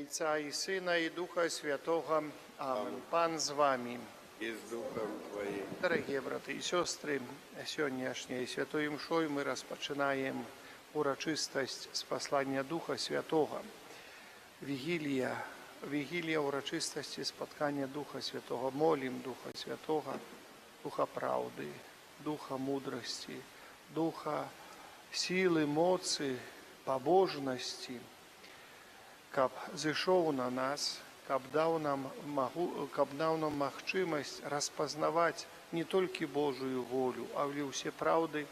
Ojca i Syna, i Ducha Святого. Amen. Pan z wami. И с Духом Твоим. Дорогі брати і сестри, сьогоднішньою святою мшою ми розпочинаємо урочистость з послання Духа Святого. Вігілія урочистості споткання Духа Святого. Молим Духа Святого, Духа правди, Духа мудрості, Духа сили, моці, побожності, каб зійшов на нас, каб дав нам магчимость розпознавати не тільки Божую волю, а й усі правди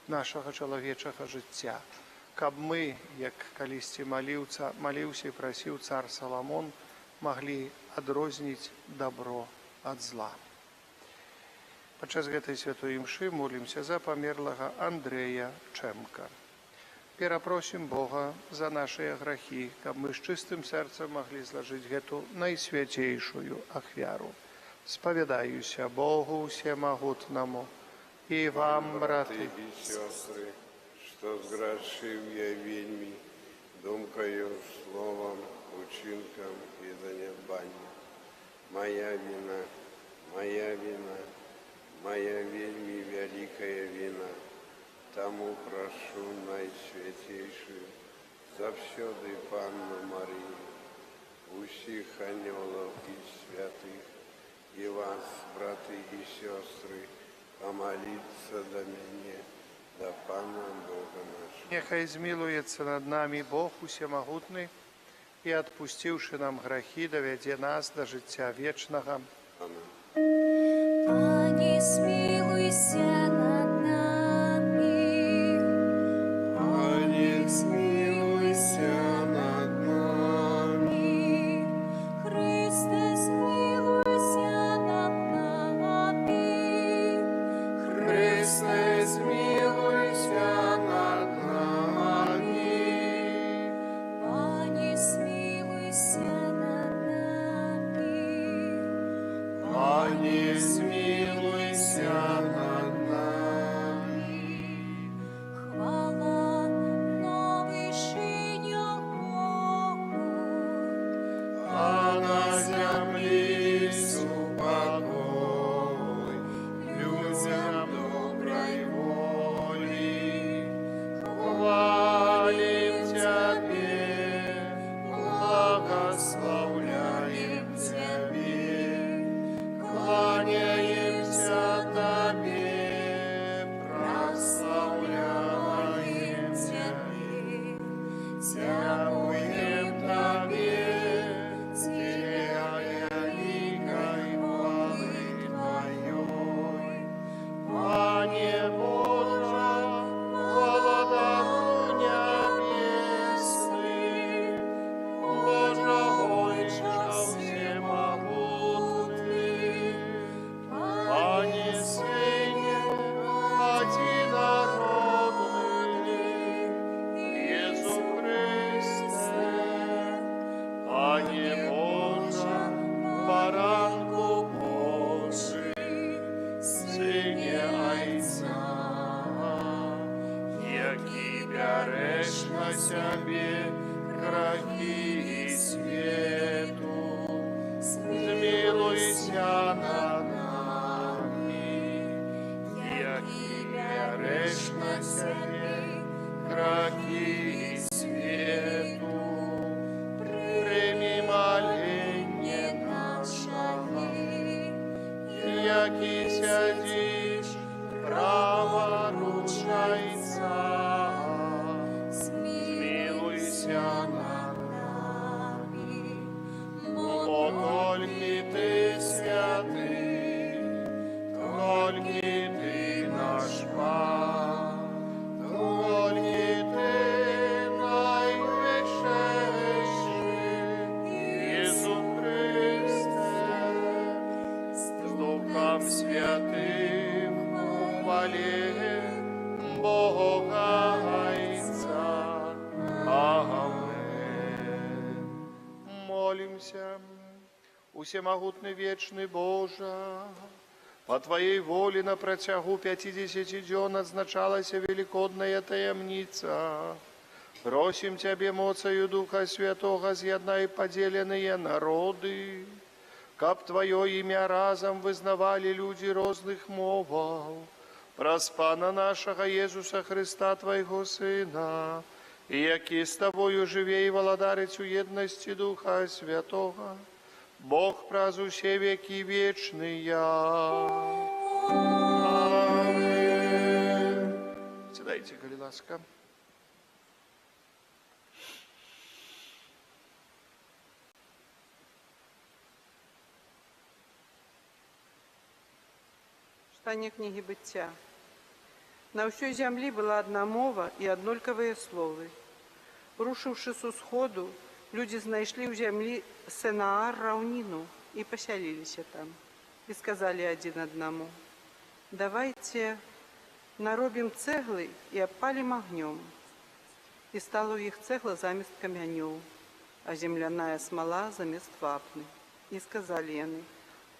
нашого чоловічого життя. Каб ми, як колись молився і просив цар Соломон, могли відрізняти добро від зла. Падчас гэтай святой мшы молимся за померлого Андрея Чемка. Перапросим Бога за наши грехи, каб мы с чистым сердцем могли сложить эту наисвятейшую ахвяру. Споведаюся Богу всемогутному и вам, браты и сестры, что сгрешив я вельми, думкою, словом, учинком и занедбанием. Моя вина, моя вельми великая вина. Тому прошу Найсвятейшую, завсёды Панну Марию, усіх ангелов и святых, и вас, браты и сестры, помолиться до меня, до Пана Бога нашего. Нехай змилуется над нами Бог усемогутный и, отпустивши нам грехи, доведе нас до життя вечного. Аминь. Пане, смилуйся над нами. Пане, смилуйся над нами. Христе, смилуйся над нами. Христе, смилуйся над нами. Пане, смилуйся над нами. Пане, смилуйся над нами. Хвала на вышинях Богу, а на земле упокой людям доброй воли. Хвалим Тебе, благословляем Тебе, кланяемся Тебе, прославляем Тебе, дякуем Тебе, сияя великой хвалы Твоей. Пане Боже, Владыку небесный, Боже Отче всемогутный, Пане Сыне Одинородный, Иисус Христе, Пане Боже, Баранку Божий, Сыне Отца, які береш на себе грехи свету, змилуйся над нами, які береш на себе грехи свету, прими моление нашего, які сядешь праворуч Отца, змилуйся над нами, бо тільки Ти святий, тільки Ти наш Пан, тільки Ти найвищий, Ісус Христе, з Духом Святим хвали Бога Отца. Амен. Молимся. Усемогутный вечный Боже, по Твоей воле на протягу 50 дён отзначалась великодная таямница Просим Тебе, моцаю Духа Святого, з'єднай поделенные народы, каб Твое имя разом вызнавали люди розных моваў, праз Пана нашего Иисуса Христа, Твоего Сына, и які с Тобою живе и владарить у едности Духа Святого, Бог праз усе веки вечные. Аминь. Сідайте, коли ласка. Читание книги Быття. На ўсёй зямлі была одна мова і аднолькавыя словы. Рушыўшы с усходу, людзі знайшлі ў зямлі Сенаар раўніну і пасяліліся там. І сказалі адзін аднаму: давайте наробім цэглы і абпалім агнём. І стала ў іх цэгла замест камянёў, а земляная смала замест вапны. І сказалі яны: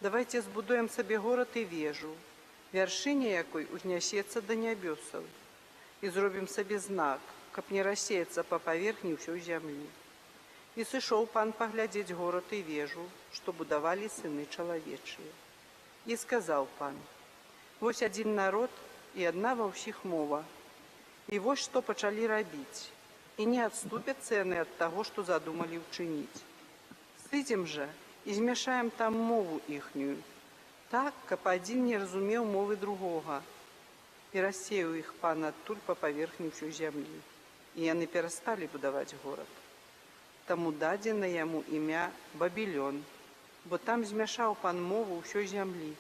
давайте збудуем сабе горад і вежу, вяршыня якой узнясецца да нябёсаў, і зробім сабе знак, каб не рассеяцца па паверхні ўсёй зямлі. І сышоў пан паглядзець горад і вежу, што будавалі сыны чалавечыя. І сказаў пан: вось адзін народ і адна ва ўсіх мова. І вось што пачалі рабіць, і не адступяцца яны ад таго, што задумалі ўчыніць. Сыдзем жа і змяшаем там мову іхнюю, так, каб адзін не разумеў мовы другога. І рассеяў іх пан адтуль па паверхні ўсёй зямлі. І яны перасталі будаваць горад. Таму дадзена яму імя Бабілён, бо там змяшаў пан мову ўсёй зямлі.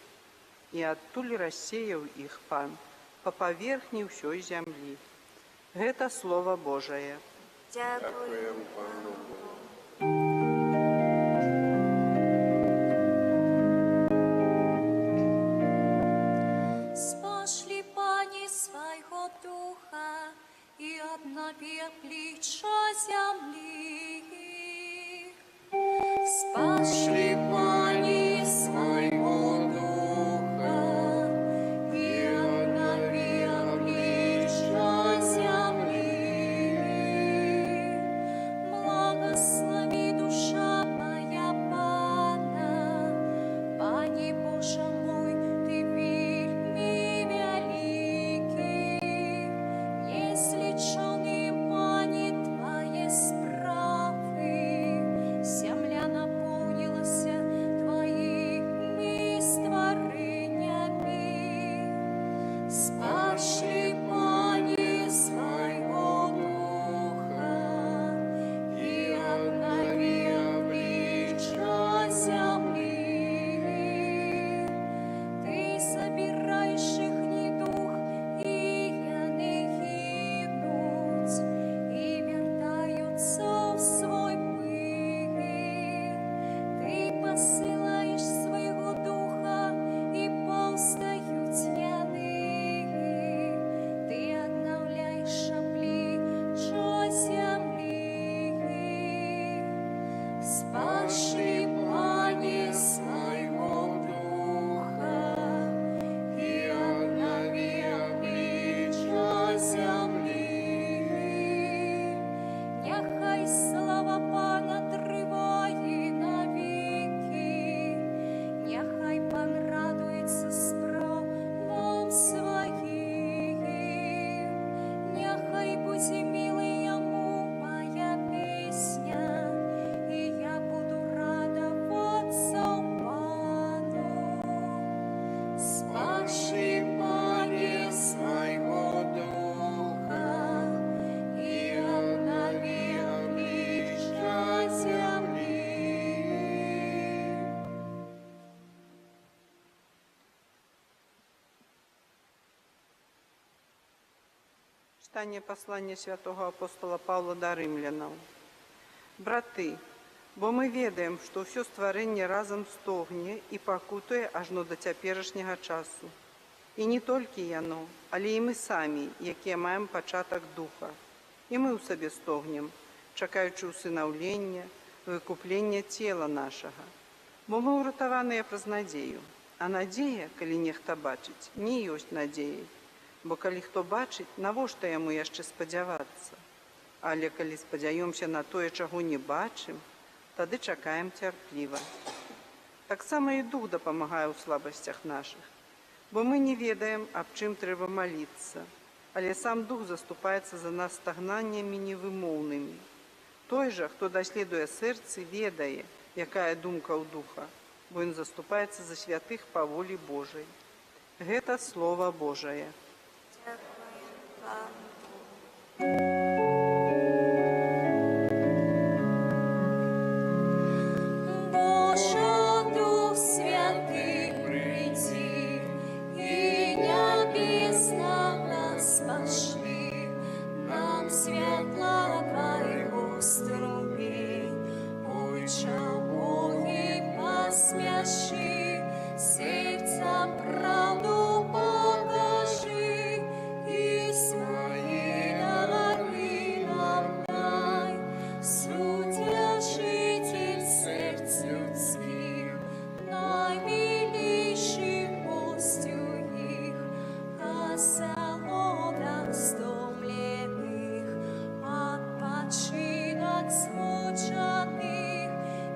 І адтуль рассеяў іх пан па паверхні ўсёй зямлі. Гэта Слова Божае. Дякуем Пану Богу. Спошли, Пані, свайго духа і обнови обличчя землі. Спошли, Пані, свайго духа і обнови обличчя землі. Благослови душа моя Пана, Пані Боже мой, Ти вельми великий. Если чёрным, Пані, Твои справы, земля наполнилась Твоими створениями. Спашли, Пані, своего духа и обнови обличья земли. Ты собираешь ихний дух, и они гибнут, и вертаются в свой пыль. Ты посылаешь своего духа, и повстают яны. Ты обновляешь обличья земли. Спашли, Пані, своего духа и обнови обличья земли. Нехай слава Пана триває навіки, нехай Пан радується справам своїм, нехай буде милий йому моя пісня, і я буду радоваться Пану. Спаши, Пані, своего духа и обнови обличья земли. Читание послания святого апостола Павла до римлянаў. Браты, бо мы ведаем, што ўсё стварэнне разам стогне і пакутуе ажно да цяперашняга часу. І не толькі яно, але і мы самі, якія маем пачатак духа. І мы ў сабе стогнем, чакаючы усынаўлення, выкуплення цела нашага. Бо мы ўратаваныя праз надзею, а надзея, калі нехта бачыць, не ёсць надзеяй. Бо калі хто бачыць, навошта яму яшчэ спадзявацца? Але калі спадзяёмся на тое, чаго не бачым, тады чакаем цярпліва. Таксама і Дух дапамагае ў слабасцях нашых, бо мы не ведаем, аб чым трэба маліцца, але сам Дух заступаецца за нас стагнаннямі невымоўнымі. Той жа, хто даследуе сэрцы, ведае, якая думка ў Духа, бо ён заступаецца за святых па волі Божай. Гэта Слова Божае. Дякуємо Пану. Боже, Дух Святий, прийди, и небесно нас пошли, нам светло Твоего струби, Отче Боги посмеши, сердца правду покажи, и свои дары нам дай, Утешитель сердц людских, наимилейший гостью их, о солодах стомленных, отпочинок смученных,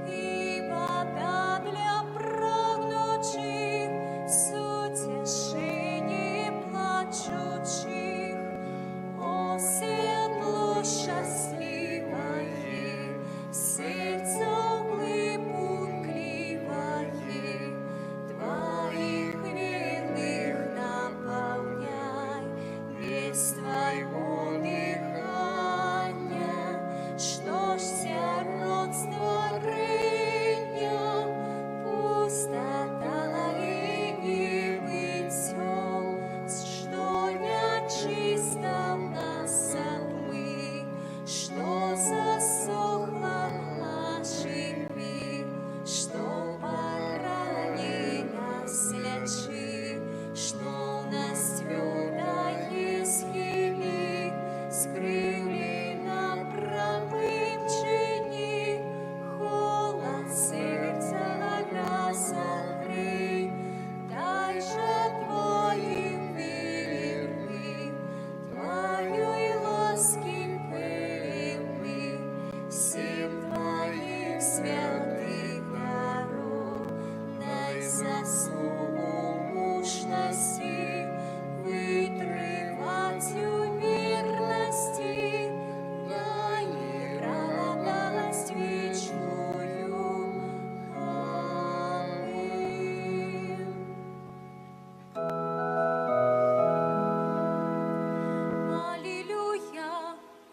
и вода для прагнучих, с утешением плачучих, о светло счастливое, сердце глубокливое, Твоих верных наполняй, без Твоего дыхания, что ж вся родстворением, пустота и небытьем, что нечисто в нас соплы, что засохла наши кровь, что поранено лечи, что нас твердое схили, скривлено правым чини, холод сердца разогрей, дай же Твоим верным, Твоей ласки пыльны, всем Твоих святых даров, дай заслугу мужности, вытрывать верности, дай радость вечную. Аминь. Аллилуйя,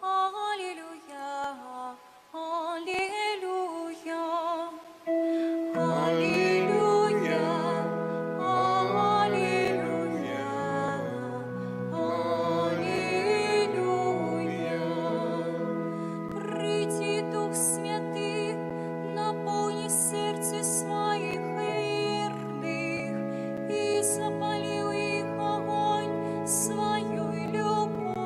аллилуйя, аллилуйя, аллилуйя, аллилуйя. Приди, Дух Святый, наполни сердце своих верных и запали в их огонь своей любовью.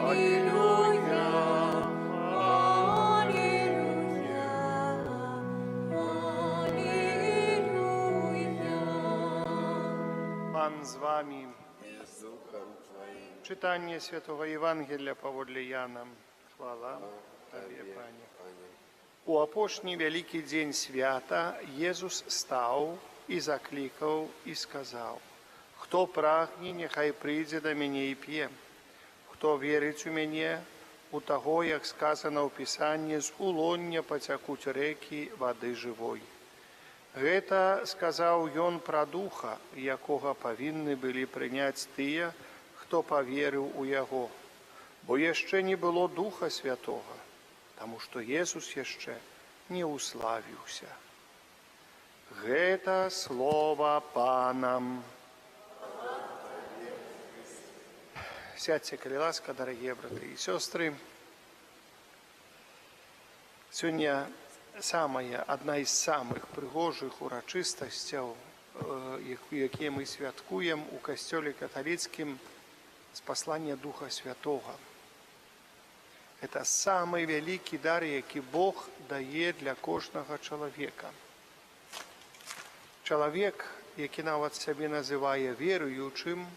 Аллилуйя, аллилуйя, аллилуйя. Пан з вами. Czytanie Świętego Ewangelia powodle Jana. Chwała Tobie, Panie. У апошні вялікі дзень свята Езус стаў і заклікаў і сказаў: «Хто прагне, няхай прыйдзе да мяне і п'е. Хто верыць у мяне, у таго, як сказана ў Пісанні, з улоння пацякуць рэкі вады жывой». Гэта сказаў ён пра Духа, якога павінны былі прыняць тыя, хто паверыў у Яго. Бо яшчэ не было Духа Святога, таму што Езус яшчэ не ўславіўся. Гэта слова Панам. Сядьце, калі ласка, дарагія браты і сёстры. Сёння адна з самых прыгожых урачыстасцяў, якія мы святкуем у касцёле каталіцкім, спаслання Духа Святога. Это самый вялікі дар, які Бог дае для кожнага чалавека. Чалавек, які нават сябе называе веруючым,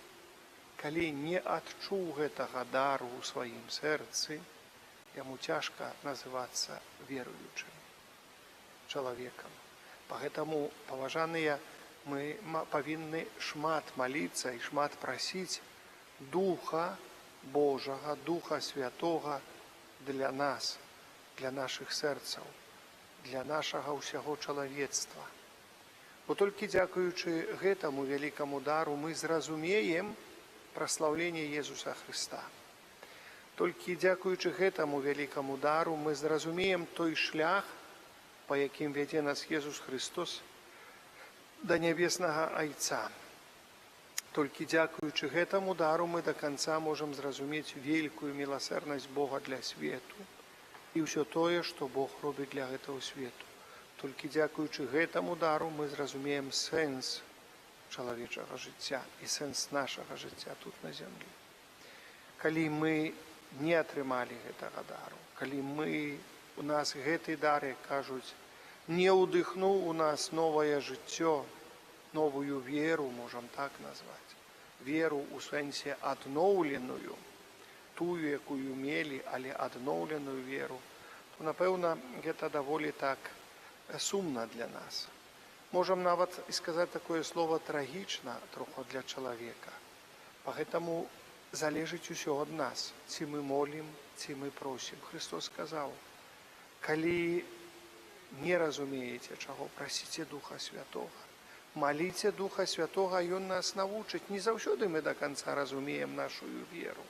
калі не адчуў гэтага дару ў сваім сэрцы, яму цяжка называцца веруючым чалавекам. Пагэтаму, паважаныя, мы павінны шмат маліцца і шмат прасіць Духа Божага, Духа Святога для нас, для нашых сэрцаў, для нашага ўсяго чалавецтва. Бо толькі дзякуючы гэтаму вялікаму дару мы зразумеем праслаўленне Езуса Хрыста. Толькі дзякуючы гэтаму вялікаму дару мы зразумеем той шлях, па якім вядзе нас Езус Христос да нябеснага Айца. Толькі дзякуючы гэтаму дару мы да канца можам зразумець вялікую міласэрнасць Бога для свету і ўсё тое, што Бог робіць для гэтага свету. Толькі дзякуючы гэтаму дару мы зразумеем сэнс чалавечага жыцця і сэнс нашага жыцця тут на зямлі. Калі мы не атрымалі гэтага дару, калі у нас гэты дар, як кажуць, не ўдыхнуў у нас новае жыццё, новую веру, можам так назваць, веру ў сэнсе адноўленую, тую, якую мелі, але адноўленую веру, то, напэўна, гэта даволі так сумна для нас. Можам нават і сказаць такое слово трагічна троху для чалавека. Пагэтаму залежыць усё ад нас, ці мы молім, ці мы просім. Христос сказаў, калі не разумееце, чаго, прасіце Духа Святога. Маліце Духа Святога, Ён нас навучыць. Не заўсёды мы да канца разумеем нашу веру.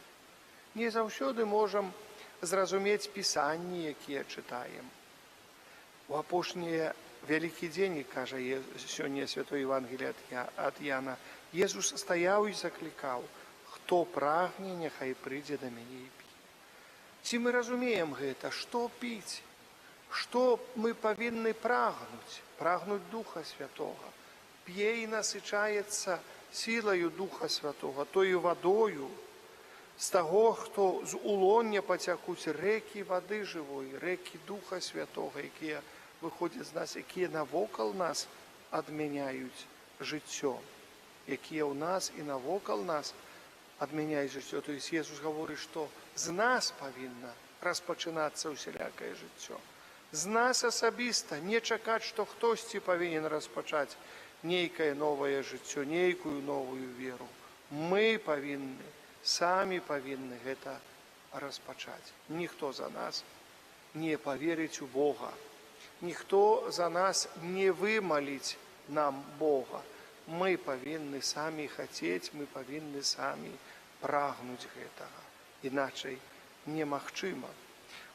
Не заўсёды можам зразумець пісанні, якія чытаем. У апошні вялікі дзень, кажа сёння Святой Евангелие ад Яна, Езус стаяў і заклікаў, хто прагне, няхай прыйдзе да мяне і п'е. Ці мы разумеем гэта, што піць, што мы павінны прагнуць, прагнуць Духа Святога. П'е і насычаецца сілаю Духа Святога, тою вадою, з таго, хто з улоння пацякуць рэкі вады жывой, рэкі Духа Святога, якія выходзяць з нас, якія навокал нас адмяняюць жыццё, якія ў нас і навокал нас адмяняюць жыццё. То есть Езус гаворыць, што з нас павінна распачынацца усялякае жыццё. З нас асабіста, не чакаць, што хтосьці павінен распачаць нейкае новае жыццё, нейкую новую веру. Мы павінны, самі павінны гэта распачаць. Ніхто за нас не паверыць у Бога. Ніхто за нас не вымаліць нам Бога. Мы павінны самі хацець, мы павінны самі прагнуць гэтага. Іначай немагчыма.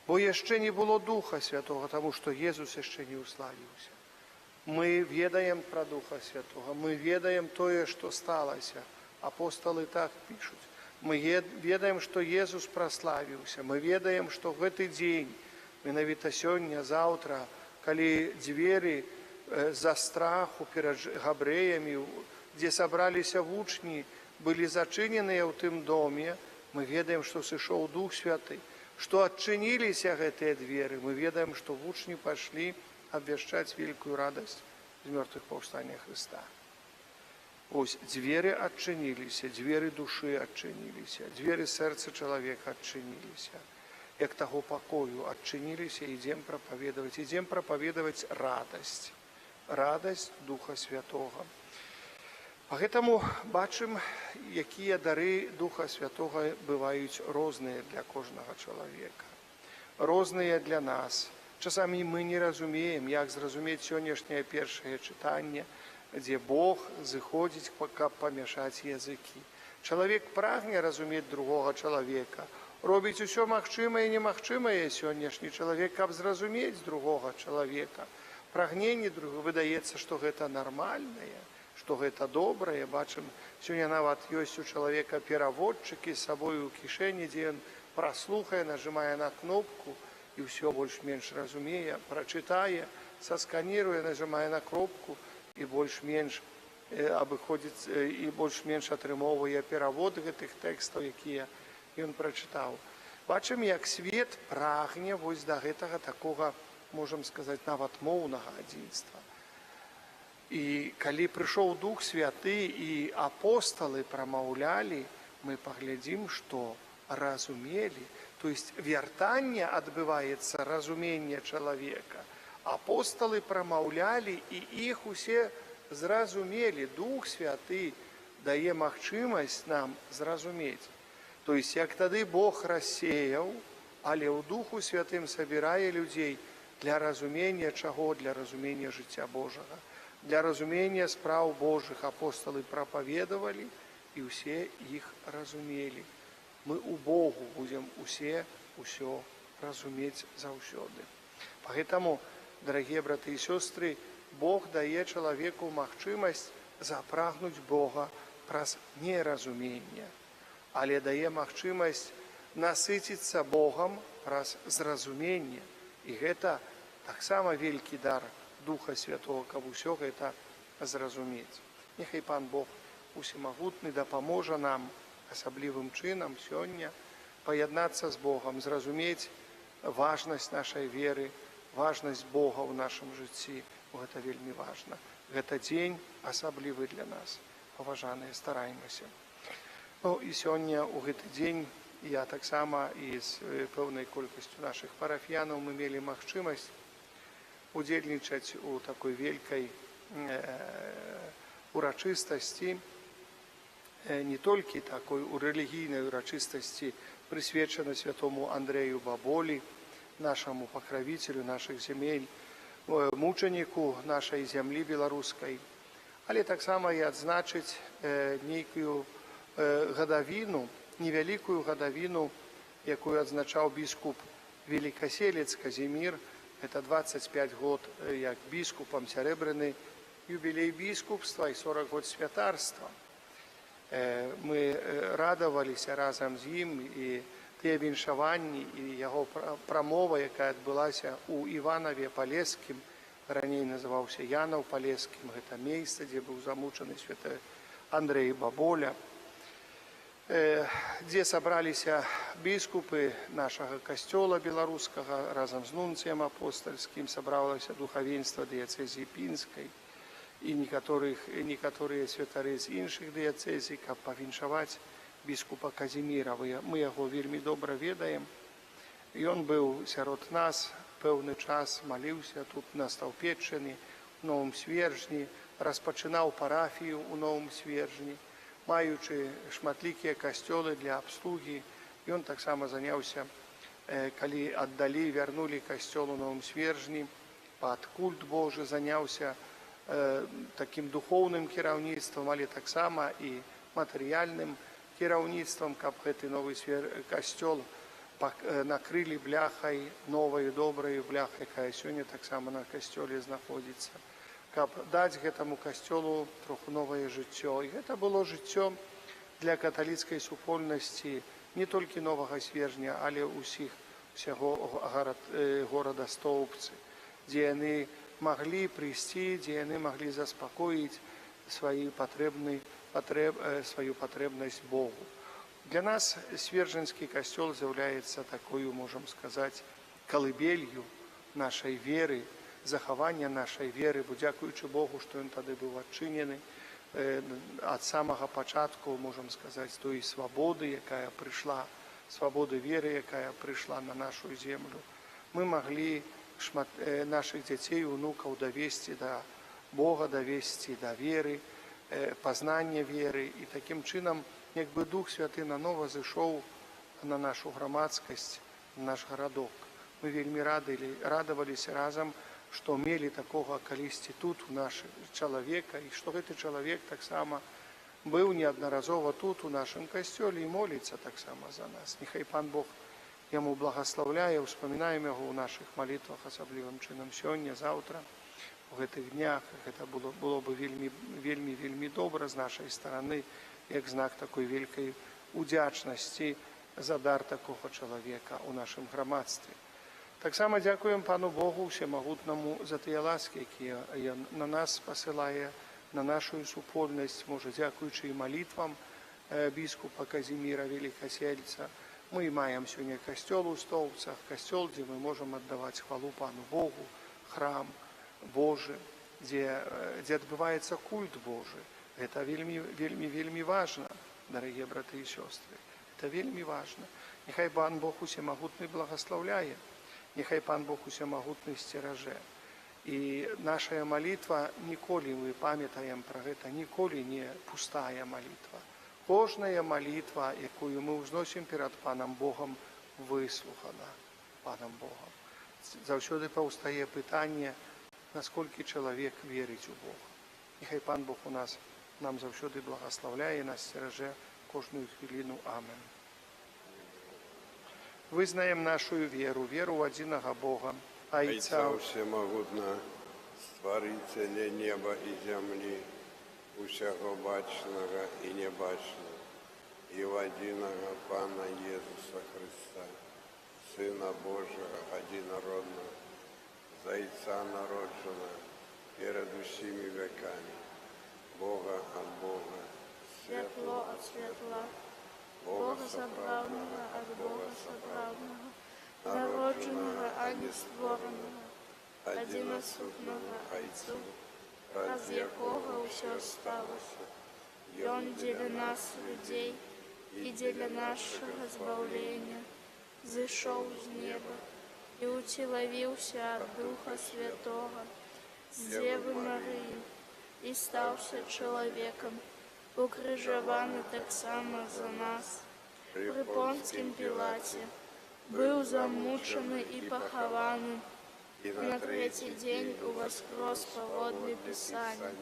Бо яшчэ не было Духа Святога, таму што Езус яшчэ не ўславіўся. Мы ведаем пра Духа Святога, мы ведаем тое, што сталася. Апосталы так пішуць. Мы ведаем, што Езус праславіўся. Мы ведаем, што гэты дзень, менавіта сёння, заўтра, калі дзверы з-за страху перад габрэямі, дзе сабраліся вучні, былі зачыненыя ў тым доме, мы ведаем, што сышоў Дух Святы, што адчыніліся гэтыя дзверы. Мы ведаем, што вучні пайшлі абвяшчаць вялікую радасць з мёртвых паўстання Хрыста. Ось, дзверы адчыніліся, дзверы душы адчыніліся, дзверы сэрца чалавека адчыніліся. Як таго пакою адчыніліся, ідзем прапаведаваць радасць, радасць Духа Святога. Пагэтаму бачым, якія дары Духа Святога бываюць розныя для кожнага чалавека, розныя для нас. Часамі мы не разумеем, як зразумець сённяшняе першае чытанне, дзе Бог зыходзіць, каб памяшаць языкі. Чалавек прагне разумець другога чалавека, робіць усё магчымае і немагчымае сённяшні чалавек, каб зразумець другога чалавека. Прагненне другога, выдаецца, што гэта нармальнае, што гэта добрае. Бачым, сёння нават ёсць у чалавека пераводчыкі з сабою ў кішэні, дзе ён праслухае, нажимае на кнопку і ўсё больш-менш разумее, прачытае, сасканіруе, нажимае на кнопку і больш-менш абыходзіць і больш-менш атрымоўвае перавод гэтых тэкстаў, якія ён прачытаў. Бачым, як свет прагне вось да гэтага такога, можам сказаць, нават моўнага адзінства. І калі прыйшоў Дух Святы і апосталы прамаўлялі, мы паглядзім, што разумелі, то есть вяртанне адбываецца разумення чалавека. Апосталы прамаўлялі, і іх усе зразумелі. Дух Святы дае магчымасць нам зразумець. То есть, як тады Бог рассеяў, але ў Духу Святым сабірае людзей для разумення чаго? Для разумення жыцця Божага. Для разумення спраў Божых апосталы прапаведавалі, і ўсе іх разумелі. Мы у Богу будзем усе ўсё разумець заўсёды. Поэтому, дарагія браты і сёстры, Бог дае чалавеку магчымасць запрагнуць Бога праз неразуменне, але дае магчымасць насыціцца Богам праз зразуменне. І гэта таксама вялікі дар Духа Святого, каб усё гэта зразумець. Няхай Пан Бог усемагутны дапаможа нам асаблівым чынам сёння паяднацца з Богам, зразумець важнасць нашай веры, важнасць Бога ў нашым жыцці. Гэта вельмі важна. Гэта дзень асаблівы для нас. Паважаныя, стараемся. Ну і сёння ў гэты дзень я таксама і з пэўнай колькасцю нашых парафіянаў мы мелі магчымасць удзельнічаць у такой вялікай урачыстасці, не толькі такой у рэлігійнай урачыстасці, прысвечана святому Андрэю Баболі, нашаму пакравіцелю нашых зямель, мучаніку нашай зямлі беларускай, але таксама і адзначыць нейкую гадавіну, невялікую гадавіну, якую адзначаў біскуп Великаселец Казімір. Это 25 год як біскупам, сярэбраны юбілей біскупства і 40 год святарства. Мы радаваліся разам з ім, і тыя віншаванні, і яго прамова, якая адбылася ў Іванаве Палескім, раней называўся Янаў Палескім, гэта месца, дзе быў замучаны святы Андрэй Баболя, дзе сабраліся біскупы нашага касцёла беларускага разам з нунцыем апостальскім, сабралася духавенства дыяцэзіі Пінскай і некаторыя святары з іншых дыяцэзій, каб павіншаваць біскупа Казіміра. Мы яго вельмі добра ведаем. Ён быў сярод нас пэўны час, маліўся тут на Стаўпеччыне, у Новым Свержні, распачынаў парафію ў Новым Свержні, маючы шматлікія касцёлы для абслугі. Ён таксама заняўся, калі аддалі, вярнулі касцёл у Новым Свержні, пад культ Божы, заняўся такім духоўным кіраўніцтвам, але таксама і матэрыяльным кіраўніцтвам, каб гэты новы касцёл накрылі бляхай, новай добрай бляхай, якая сёння таксама на касцёле знаходзіцца, каб даць гэтаму касцёлу троху новае жыццё. І гэта было жыццё для каталіцкай супольнасці не толькі Новага Свержня, але усяго горада Стоўбцы, дзе яны маглі прыйсці, дзе яны маглі заспакоіць сваю патрэбнасць Богу. Для нас Свержанскі касцёл з'яўляецца такою, можам сказаць, калыбелью нашай веры, захавання нашай веры, бо дзякуючы Богу, што ён тады быў адчынены ад самага пачатку, можам сказаць, той свабоды, якая прыйшла, свабоды веры, якая прыйшла на нашу землю. Мы маглі наших дзяцей, унукаў давесці да Бога, давесці да веры, пазнання веры. І такім чынам, як бы Дух Святы нанова зышоў на нашу грамадскасць, на наш гарадок. Мы вельмі радаваліся разам, што мелі такога калісьці тут у наш чалавека, і што гэты чалавек таксама быў неаднаразова тут у нашым касцёле і моліцца таксама за нас. Няхай Пан Бог яму благаслаўляе, успамінаем яго ў нашых малітвах асаблівым чынам сёння, заўтра, у гэтых днях. Гэта было бы вельмі добра з нашай стараны, як знак такой вялікай удзячнасці за дар такога чалавека ў нашым грамадстве. Таксама дзякуем Пану Богу усемагутнаму за тыя ласкі, якія ён на нас пасылае, на нашу супольнасць, можа, дзякуючы і малітвам біскупа Казіміра Великасельца. Мы маем сёння касцёл у Стоўбцах, касцёл, дзе мы можам аддаваць хвалу Пану Богу, храм Божы, дзе адбываецца культ Божы. Гэта вельмі важна. дорогие браты и сестры. Это вельми важно. Нехай Пан Бог усемагутный благословляе, нехай Пан Бог усемагутный сцеражэ. І наша молитва, ніколи ми пам'ятаємо про це, ніколи не пустая молитва. Кожна молитва, яку ми узносимо перед Паном Богом, вислухана Паном Богом. Завжди повстає питання, наскільки чоловік вірить у Бога. Нехай Пан Бог у нас нам завжди благословляє, нас стереже кожну хвилину. Амен. Визнаємо нашу віру, віру в одиного Бога, Отца всемогутна, Створителя неба и земли, усяго бачного и небачного, и в одиного Пана Иисуса Христа, Сына Божьего одинородного, Зайца народженного перед усими веками, Бога от Бога, Светло от светла, Бога соправного от Бога соправного, народженного, а не створенного, одиносутного Отцу, раз якого все сталося. И Он для нас, людей, и для нашего збавлення, зійшов з неба и утіловився от Духа Святого, с Девы Марии, и стався человеком, укрижований так само за нас, при Понтскім Пілаті, был замучений и похований, и на третий день воскрес поводле Писания,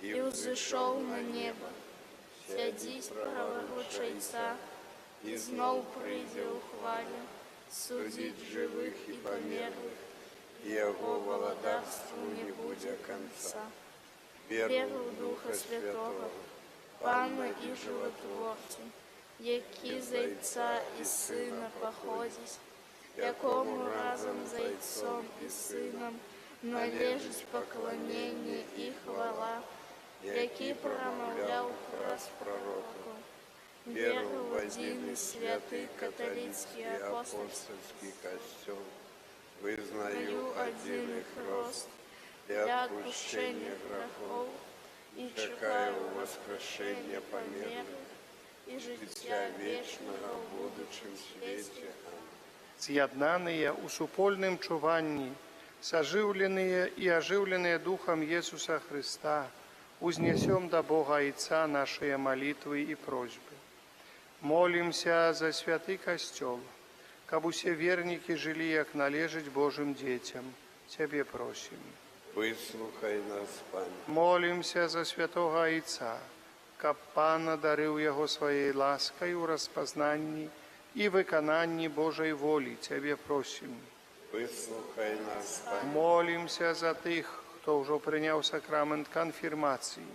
и взошел на небо, сядись праворуч Отца, и знов прийде у хвалі, судить живых и померлых, и Его володарству не будет конца. Веру в Духа Святого, Пана і Животворця, які з Отця і Сина походять, якому разом з Отцом і Сином належить поклонення і хвала, який промовляв раз пророком. Веру в один і святий католицький апостольський Апостольский костел, вызнаю Знаю один один их рост рост для для отпущення отпущения грехов, грехов, і чекаю чекаю воскрешення воскрешення померлих померлих і життя життя вічного вечного в в будучем будучому світі. свете. Аминь. З'єднані у супольним чуванні, соживленные и оживленные Духом Иисуса Христа, узнесем до Бога Отца наши молитвы и просьбы. Молимся за святый костел, кабы все верники жили, як належить Божьим детям. Тебе просим. Выслухай нас, Пане. Молимся за святого Отца, каб Пан надарив його своєю ласкою у розпознанні і виконанні Божої волі. Тебе просим. Выслухай нас, Пане. Молимся за тих, хто вже прийняв сакрамент конфірмації,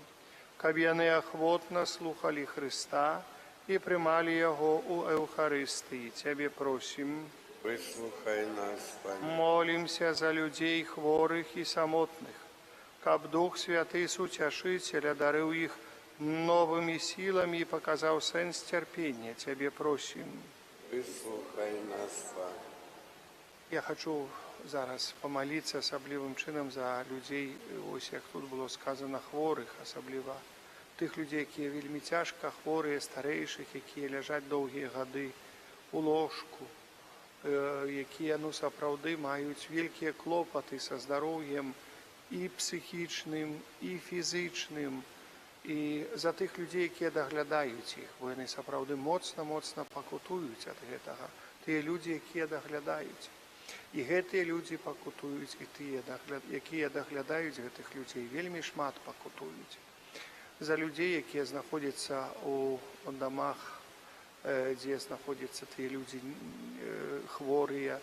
каб яни охотно слухали Христа і приймали Його у Евхаристії. Тебе просим. Выслухай нас, Пане. Молимся за людей хворих і самотних, каб Дух Святий Сутяшитель одарив їх новими силами і показав сенс терпіння. Тебе просим. Выслухай нас, Пане. Я хочу зараз помолитися особливим чином за людей, ось як тут було сказано, хворих, особливо тих людей, які вельми тяжко хворі, старейших, які лежать довгі годи у ложку, які справді мають великі клопоти зі здоров'ям і психічним, і фізичним, і за тих людей, які доглядають їх, бо вони справді моцно покутують від цього. Ті люди, які доглядають. І гэты люди пакутуюць, і тыя, якія даглядають гэтых людзей, вельмі шмат пакутуюць. За людзей, якія знаходзяцца у домах, дзе знаходзяцца тыя людзі хворыя,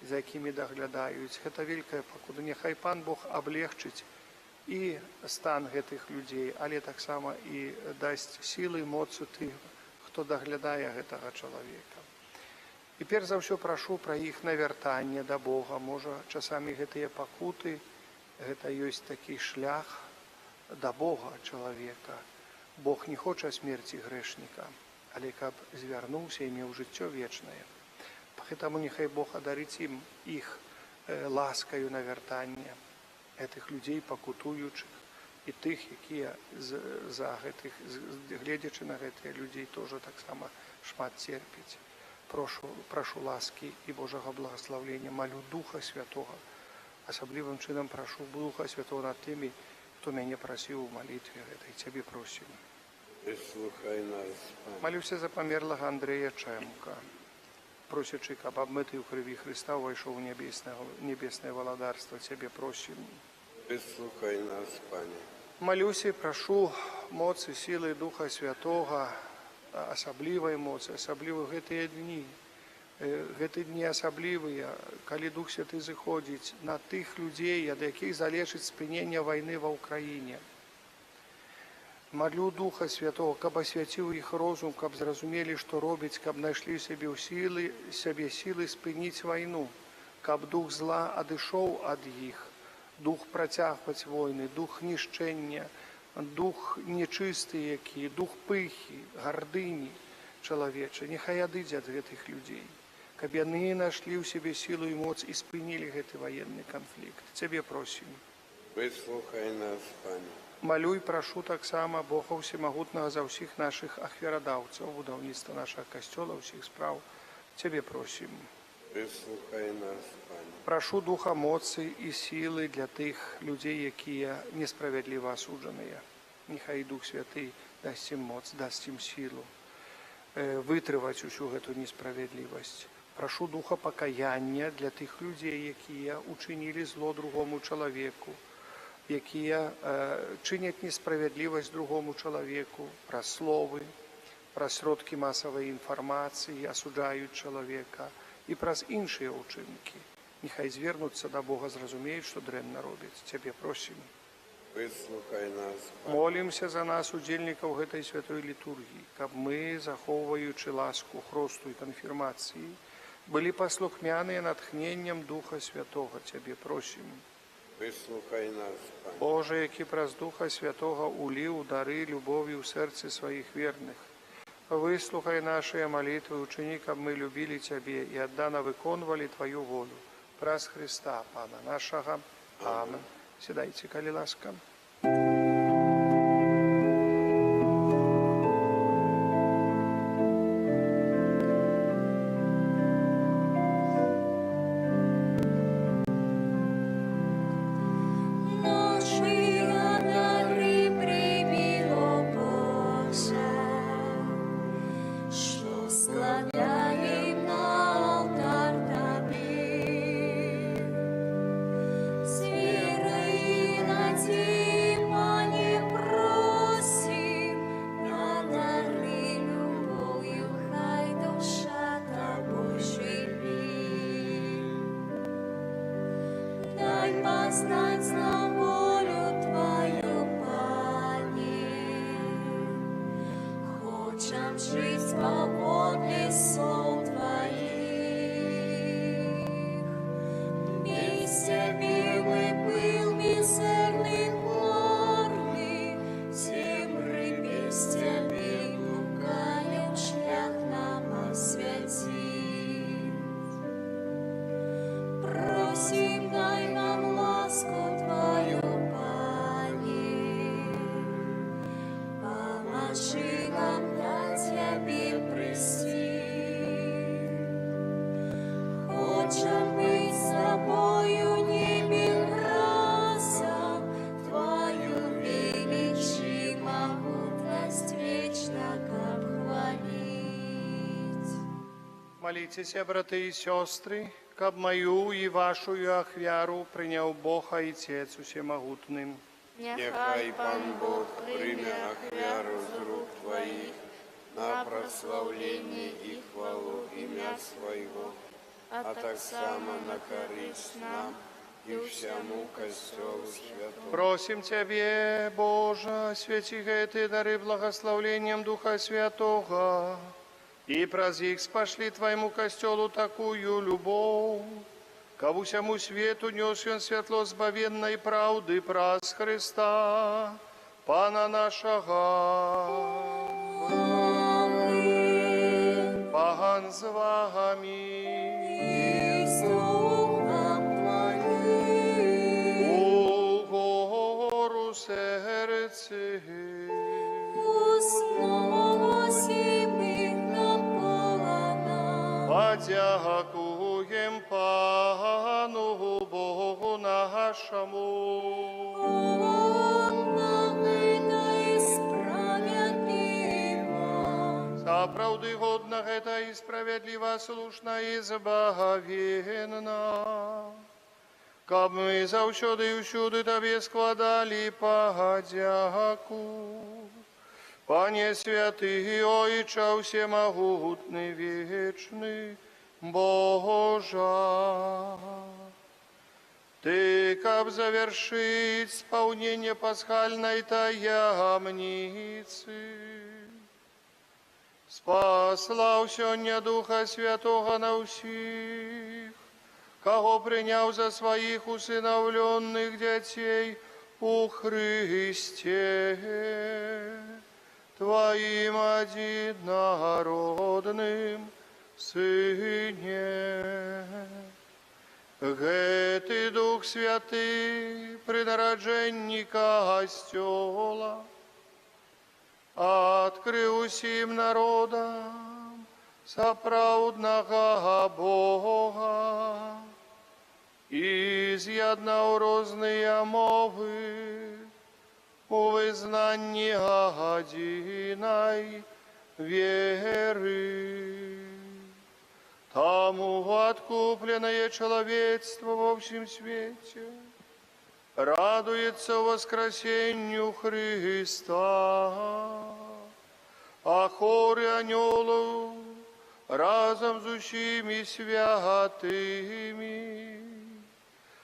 за якімі даглядаюць. Гэта вялікая пакута. Няхай Пан Бог аблегчыць і стан гэтых людзей, але таксама і дасць сілы, моцу тых, хто даглядае гэтага чалавека. І перш за ўсё прашу пра іх навяртанне да Бога. Можа, часамі гэтыя пакуты, гэта ёсць такі шлях да Бога чалавека. Бог не хоча смерці грэшніка, але каб звярнуўся і меў жыццё вечнае. Таму нехай Бог адарыць ім іх ласкаю навяртання, гэтых людзей пакутуючых, і тых, якія гледзячы на гэтыя людзей тоже таксама шмат церпяць. Прашу ласкі і Божага благаславлення, малю Духа Святога. Асаблівым чынам прашу Духа Святого над тымі, хто мяне прасіў у малітве гэтай. Цябе просім. Выслухай нас, Пане. Малюся за памерлага Андрэя Чэмка, просячы, каб абмыты ў крыві Хрыста ўвайшоў у небеснае валадарства. Цябе просім. Выслухай нас, Пане. Малюся і прашу моцы, сілы Духа Святога, асаблівай моцы, асабліва гэтыя дні. Гэты дні асаблівыя, калі Дух Святы зыходзіць на тых людзей, ад якіх залежыць спынення вайны ва ўкраіне. Малю Духа Святого, каб асвяціў іх розум, каб зразумелі, што робіць, каб знайшлі сябе сілы спыніць вайну, каб дух зла адышоў ад іх, дух працягваць войны, дух нішчэння, дух нечысты які, дух пыхі, гардыні чалавечай. Няхай адыдзе ад гэтых людзей, каб яны нашлі ў сябе сілу і моц і спынілі гэты ваенны канфлікт. Цябе просім. Выслухай нас, Пане. Малю і прашу таксама Бога Всемагутнага за ўсіх нашых ахвярадаўцаў, будаўніцтва нашага касцёла, ўсіх спраў. Цябе просім. Выслухай нас, Пане. Прашу Духа моцы і сілы для тых людзей, якія несправядліва асуджаныя. Няхай Дух Святы дасць ім моц, дасць ім сілу вытрываць усю гэту несправядлівасць. Прашу Духа пакаяння для тых людзей, якія учынілі зло другому чалавеку, якія чыняць несправядлівасць другому чалавеку праз словы, праз сродкі масавай інфармацыі, асуджаюць чалавека і праз іншыя ўчынкі. Няхай звернуцца да Бога, зразумеюць, што дрэнна робяць. Цябе просім. Выслухай нас, Пане. Молімся за нас, удзельнікаў гэтай святой літургіі, каб мы, захоўваючы ласку хросту і канфірмацыі, былі паслухмяныя натхненнем Духа Святога. Цябе просім. Выслухай нас, Пане. Боже, які праз Духа Святога уліў дары любові ў сэрцы сваіх верных, выслухай нашыя малітвы, учыні, каб мы любілі Цябе і аддана выконвалі Тваю волю. Праз Хрыста, Пана нашага. Амен. Сідайце, калі ласка. Познать на волю Твою, Пане, хочем жить свободны слов Твоих. Без Тебе мы был мизерный, горный, земли без Тебе блукаем, шлях нам осветить. Просим, дай нам ласку Твою, Пане, поможи нам до Тебе прийти. Хочем быть с Тобою небе разом, Твою величие, могутность вечно как хвалить. Моліться, брати і сестри, каб мою і вашу ахвяру прийняв Бог Отець Усемогутним. Нехай Пан Бог прийме ахвяру з рук Твоїх на прославлення і хвалу ім'я Своего, а так само на користь нам і всьому Костелу Святому. Просим Тебе, Боже, святи гэты дары благословлением Духа Святого, и праз их спошли Твоему костелу такую любовь, ко всему свету нес он светло збавенной правды праз Христа, Пана нашего. Пан з вами. И с Духом Твоим. У гору се серце. Усносим их наполна. Подякуєм Пану Богу нашому. Он нагида и справедлива. За правди годна гэта і справедлива, слушна і збагавенна. Каб ми заўсёды і ўсюды Табе складалі падзяку. Пане святы, Ойча всемогутный, вечный, Божа. Ты, каб завершить исполнение пасхальной таямницы, спасла сёння Духа Святого на усіх, кого приняв за своих усыновленных детей у Христе, Твоим одинородным Сыне. Гэты Дух Святый при нарадженні Костёла открыў усім народам сапраўднага Бога і з'яднаў розныя мовы у вызнанні адзінай веры. Тому откупленное человечество во всем свете радуется воскресению Христа, а хоры анёлов разом с усіми святыми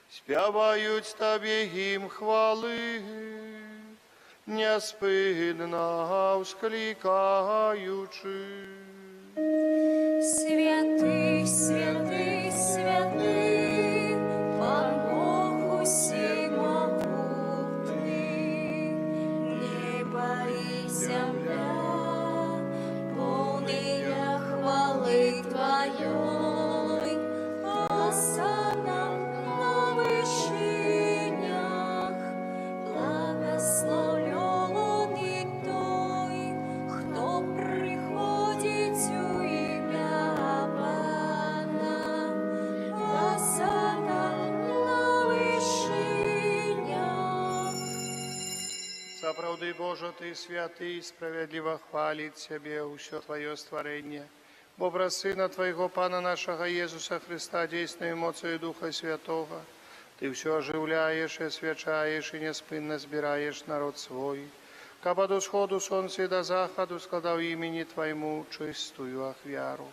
спявають Табе им хвалы, неспинно вскликаючи. Святый, святый, святый, Пан Бог усемогутный, небо и земля полные хвалы Твоей, осанна на вышинях, благословлен и той, кто приходит у имя Пана, осанна на вышинях. Сапраўды, Божа, Ты святы, справедливо хвалить Тебе ўсё Твое створение. Бо праз Сына Твоего, Пана нашего Иисуса Христа, действенной моцою Духа Святого, Ты все оживляешь и освячаешь, и неспинно збираешь народ свой, каб от усходу солнца и до заходу складав имени Твоему чистую ахвяру.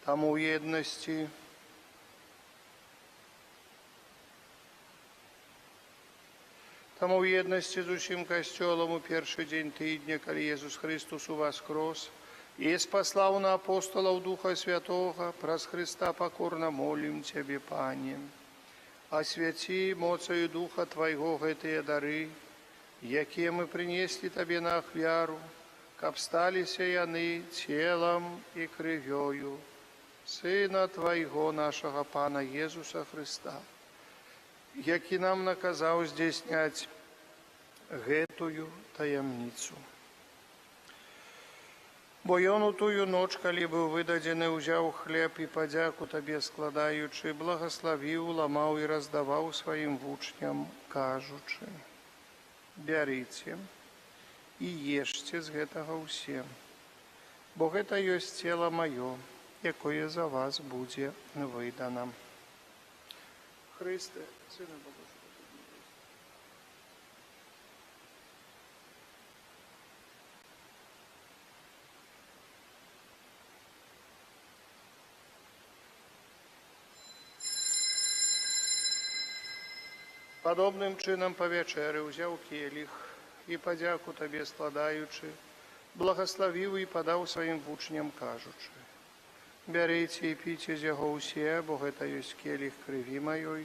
Тому в єдності з усім Костьолом у перший день тижня, коли Єсус Христос у воскрес, и спаслав на апостолов Духа Святого, праз Христа покорно молим Тебе, Пане. Освяти моцею Духа Твоего гэтыя дары, якія мы принесли Табе на ахвяру, каб сталіся яны телом и крывёю Сына Твоего, нашего Пана Иисуса Христа, які нам наказаў здзейсняць гэтую таямніцу. Бо ён у тую ноч, калі быў выдадзены, узяў хлеб і падзяку Табе складаючы, благаславіў, ламаў і раздаваў сваім вучням, кажучы: бярыце і ешце з гэтага ўсе, бо гэта ёсць цела маё, якое за вас будзе выдана. Христе, Сыне Божий. Падобным чынам па вячэры ўзяў келіх і падзяку Табе складаючы, благаславіў і падаў сваім вучням, кажучы: бярыце і піце з яго ўсе, бо гэта ёсць келіх крыві маёй,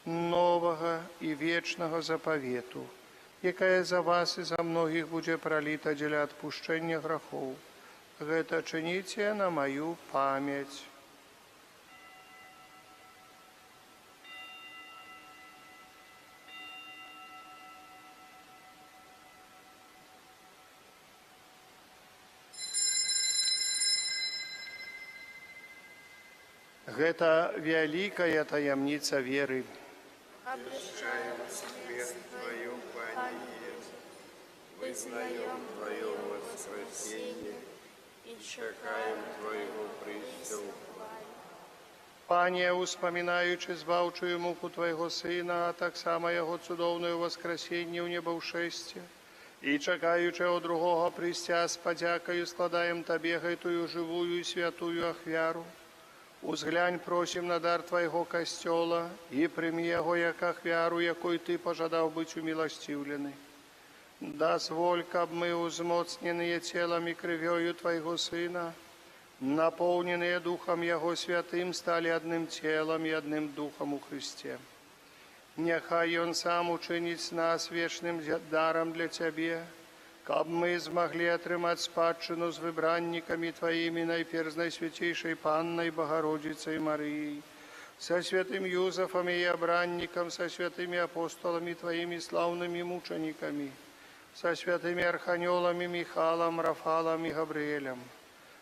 новага і вечнага запавету, якая за вас і за многіх будзе праліта дзеля адпушчэння грахоў. Гэта чыніце на маю памяць. Гэта вялікая таямніца веры. Обличаем смерть Твою, Пане Иисус, вызнаем Твое воскресение и чекаем Твоего прийстя у хвале. Пане, успамінаючы збаўчую муку Твайго Сына, а таксама Яго цудоўнае воскресенне ў небаўшэсце, і чакаючы ў другога прыйсця з падзякаю складаем Табе гэтую жывую і святую ахвяру. Узглянь, просім на дар Твайго касцёла і прымі яго як ахвяру, якой Ты пажадаў быць уміласціўлены. Дазволь, каб мы, узмоцненыя целам і крывёю Твайго Сына, напоўненыя Духам Яго Святым, сталі адным целам і адным Духам у Христе. Няхай Ён сам учыніць нас вечным дарам для Цябе, каб мы змаглі атрымаць спадчыну з выбраннікамі Тваімі, найперш з Найсвяцейшай Паннай Богородицей Марыяй, са святым Юзафам і абраннікам, са святымі апостоламі Тваімі слаўнымі мучанікамі, са святымі арханёламі Міхалам, Рафалам і Габрыэлем,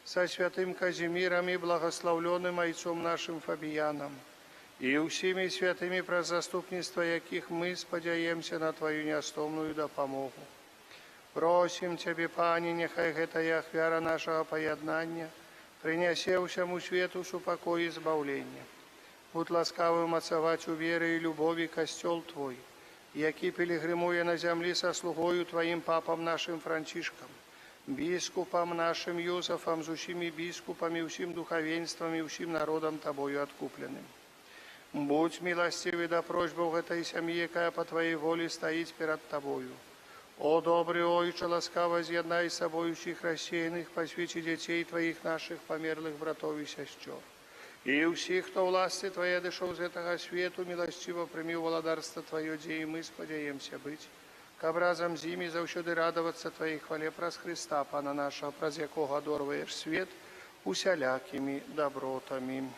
са святым Казімірам і благаслаўлёным айцом нашым Фабіянам, і ўсімі святымі, праз заступніцтва якіх мы спадзяемся на Тваю нястомную дапамогу. Просім Цябе, Пане, няхай гэтая ахвяра нашага паяднання прынясе ўсяму свету супакой і збаўлення. Будь ласкавы мацаваць у веры і любові касцёл Твой, які пілігрымуе на зямлі са слугою Тваім папам нашым Францішкам, біскупам нашым Юзафам, з усімі біскупамі, усім духавенствам і усім народам Табою адкупленым. Будь міласцівы да просьбаў гэтай сям'і, якая па Тваей волі стаіць перад Табою. О, добры Ойче, ласкава з'яднай з сабою усіх рассеяных па свеце дзяцей Тваіх нашых памерлых братоў і сясцёр. І ўсіх, хто ў ласцы Твае адышоў з гэтага свету, міласціва прымі ў валадарства Тваё, дзе і мы спадзяемся быць, каб разам з імі заўсёды радавацца Тваей хвале праз Хрыста, Пана нашага, праз якога адорваеш свет усялякімі дабротамі.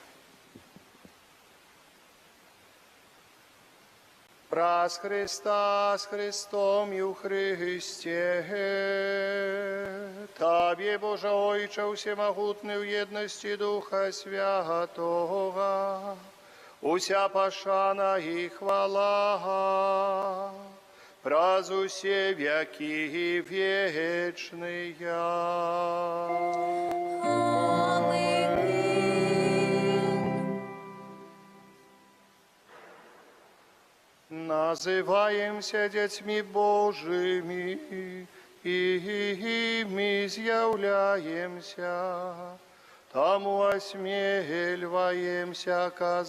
Праз Христа, з Христом і ў Христе, Табе, Божа Ойче, усемагутны ў єдності Духа Святого, уся пашана і хвала, праз усе веки вечныя. Называемся дзецьмі Божымі, і імі з'яўляемся, таму асмельваемся казаць.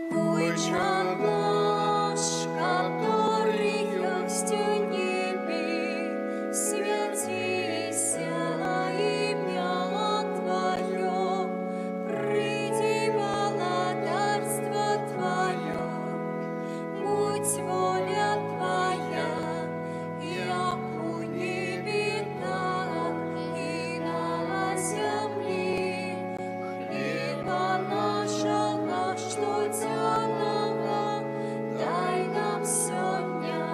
Отче наш, который есть в небе, святися имя Твое, приди владарство Твое, будь воля Твоя, як у небе, так и на земле. Хлеба нашего штоденного дай нам сегодня,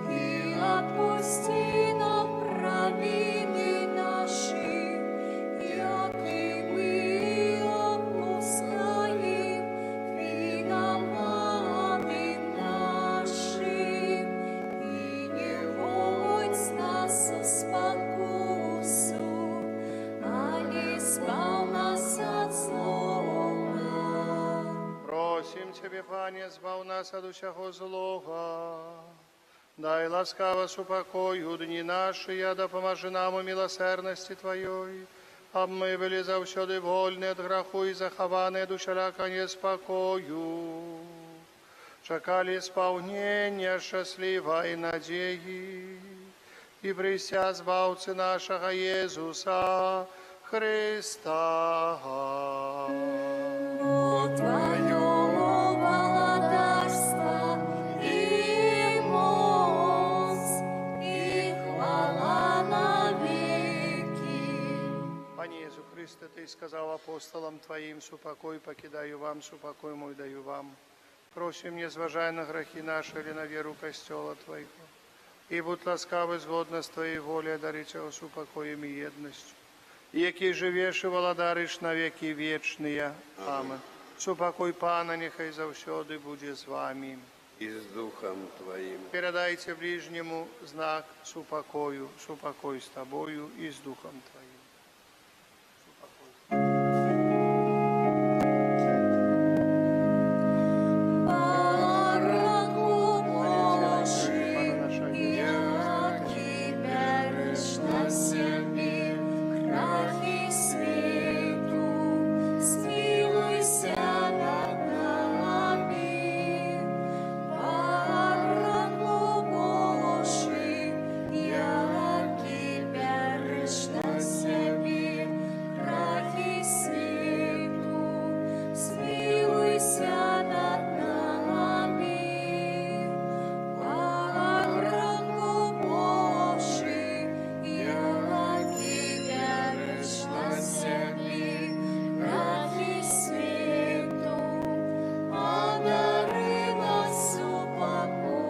и отпусти нам провины наши, як и мы отпускаем виноватым нашим. И не вводь нас в спокусу, али избав нас от злого. Просім Цябе, Пане, збав нас ад усяго злога. Дай ласкава супакою дні наші, а дапамажы нам у міласерднасці Тваёй, аб мы былі заўсёды вольны ад граху і захаваны ад усяляка неспакою. Чакалі спаўнення шчаслівай надзеі і прыйсця збаўцы нашага Езуса Христа. Твое владарство и моц, и хвала навеки. Пане Єзу Христе, Ти сказав апостолам Твоїм, супокой покидаю вам, супокой мой даю вам. Просим, не зважай на грехи наши или на веру костела Твоего. И будь ласкавы згодно с Твоей волей одарить его супокоем и едностью. який живеш і володариш на веки вечные. Амин. Супокой Пана, нехай завсёды буде з вами. И с Духом Твоим. Передайте ближнему знак супокою, супокой с тобою и с Духом Твоим. Бараку Божий, який береш на себе крахи світу, змилуйся над нами. Бараку Божий, який береш на себе крахи світу, змилуйся над нами. Бараку Божий, який береш на себе крахи світу, одари нас упокоєм.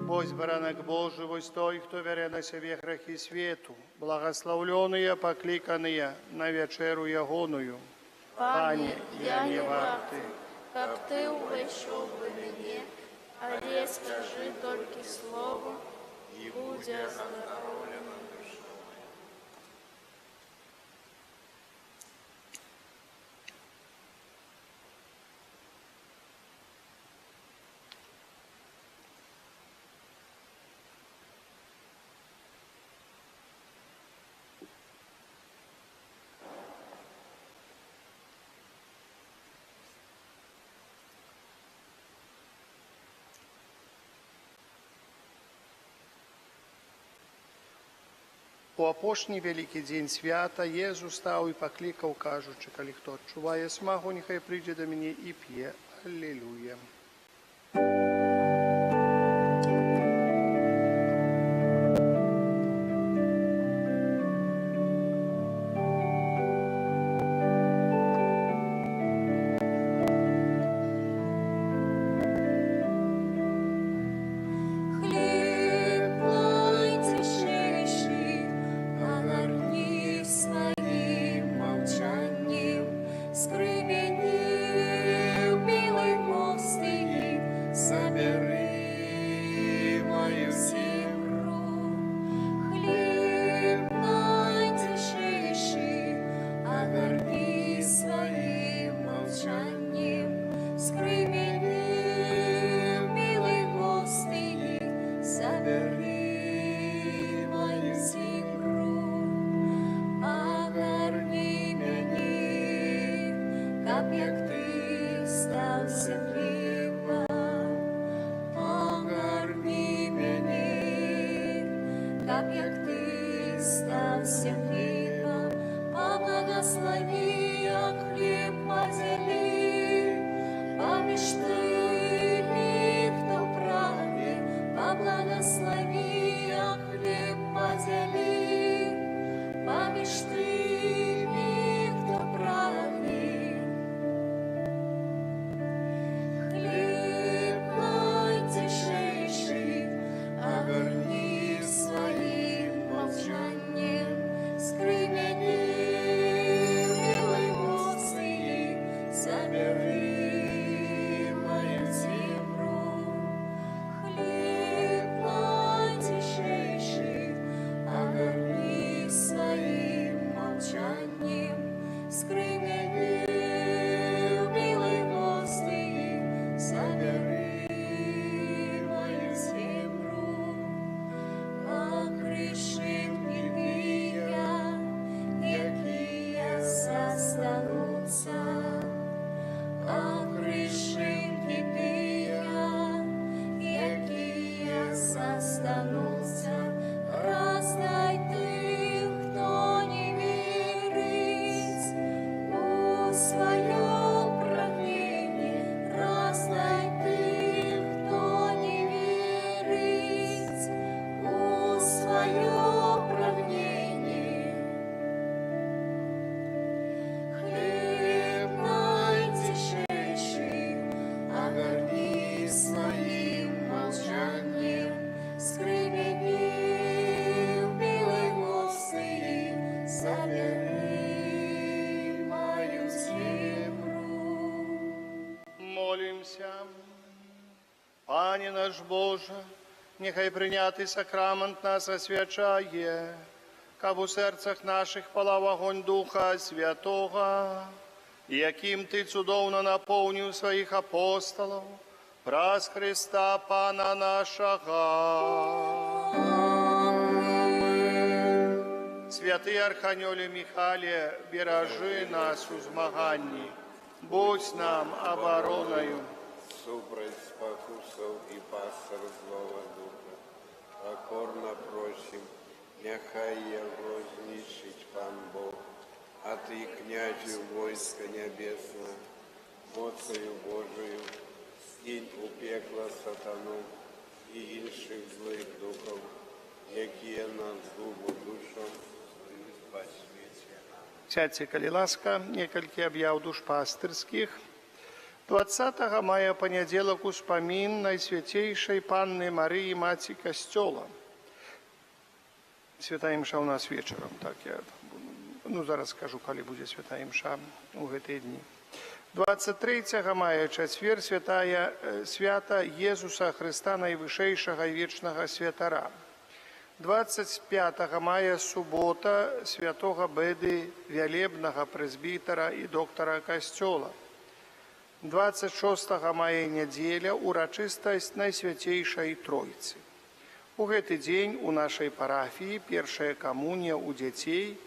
Вось баранок Божий, вось той, кто бере на себе грехи свету, благословленные, покликанные на вечеру ягоную. Пане, я не варты, как ты увещал бы меня, а скажи только слово, и будь оздоровлен. У апошні великий день свята Єзус став і покликав, кажучи, коли хто відчуває смагу, нехай прийде до мене і п'є. Аллилуйя. Хліб найтяжчий, огорни своїм мовчанням, скрименів білий мостик, забери мою землю. Хліб найтяжчий, огорни своїм мовчанням, скрименів білий мостик, забери мою землю. Огорни мені, каб як ти стався хліба. Огорни мені, каб як ти стався хліба. Поблагослови, як хліб поділи, поміж тими, хто правий. Поблагослови, як хліб поділи, поміж тими, хто правий. Хліб найтяжчий, огорни своїм мовчанням, скримени білий мостик, забери мою землю. Хліб найтяжчий, огорни своїм мовчанням, скримени білий мостик, забери мою землю. Покришинки пія, які застануться, покришинки пія, які застануться, роздай тих, хто не вірить у своє прагнення, роздай тих, Пане наш Боже, нехай прийнятий сакрамент нас освячає, каб у серцях наших палав огонь Духа Святого, яким Ти цудовно наповнив своїх апостолів, праз Христа Пана нашого. Святий Архангеле Михайле, бережи нас у змаганні, будь нам обороною. Супроть спокусов и пастор злого духа, покорно просим, нехай его знищить Пан Бог, а Ты, князю войска небесного, моцею Божию, скинь у пекла сатану и інших злих духов, які на згубу душам по світі. Сядьте, коли ласка, некалькі об'яв душпастырскіх. 20 мая понеділок успомін Найсвятейшей Панны Марии, Маці Костёла. Святая імша у нас вечором, так я зараз скажу, коли буде святая імша у гэтыя дні. 23 мая, чацвер, свята Єзуса Христа, найвышэйшага і вечнага святара. 25 мая, субота, святого Беды, вялебнага прэзбітара і доктара Касцёла. 26 мая, нядзеля, урачыстасць Найсвяцейшай Тройцы. У гэты дзень у нашай парафіі першая камунія ў дзяцей,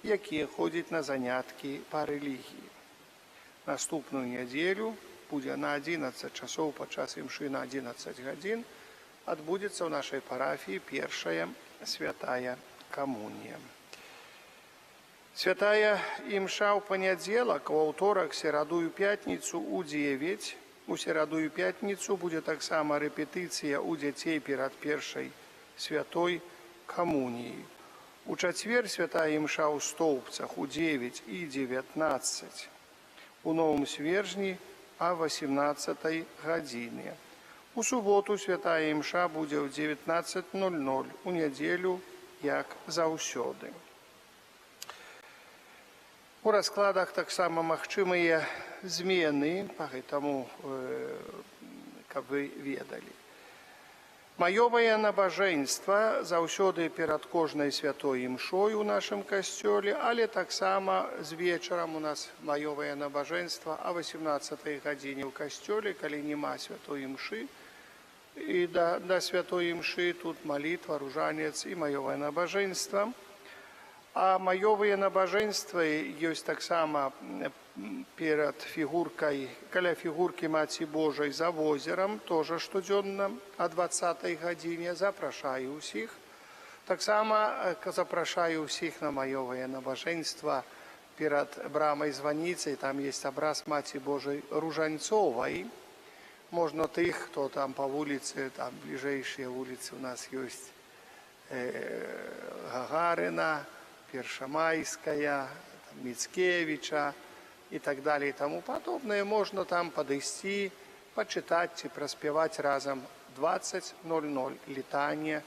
якія ходзяць на заняткі па рэлігіі. Наступную нядзелю будзе на 11 часоў падчас імшы на 11 гадзін адбудзецца ў нашай парафіі першая святая камунія. Святая імша ў панядзелак, у аўторак, сераду і пятніцу ў 9. У сераду і пятніцу будзе таксама рэпетыцыя ў дзяцей перад першай святой камуніяй. У чацвер святая імша ў Стоўбцах у 9 і 19. У Новым Свержні а 18 гадзіне. У суботу святая імша будзе ў 19:00, у нядзелю, як заўсёды. У раскладах таксама магчымыя змены, пагэтаму, каб вы ведалі. Маёвае набажэнства заўсёды перад кожнай святой імшой у нашым касцёле, але таксама з вечарам у нас маёвае набажэнства а 18 гадзіне ў касцёле, калі няма святой імшы. І да святой імшы тут малітва, ружанец і маёвае набажэнства. А маёвыя набажэнствы ёсць таксама перад фігуркай, каля фігуркі Маці Божай за возерам, тоже штодзённа о 20 гадзіне. Запрашаю ўсіх. Таксама запрашаю ўсіх на маёвае набажэнства перад брамай званіцай. Там есть абраз Маці Божай Ружанцовай. Можна тых, хто там па вуліцы, там бліжэйшыя вуліцы у нас ёсць Гагарына, Першамайская, Міцкевіча і так далее і тому подобное. Можна там падысці, пачытаць ці праспяваць разам 20:00 літанне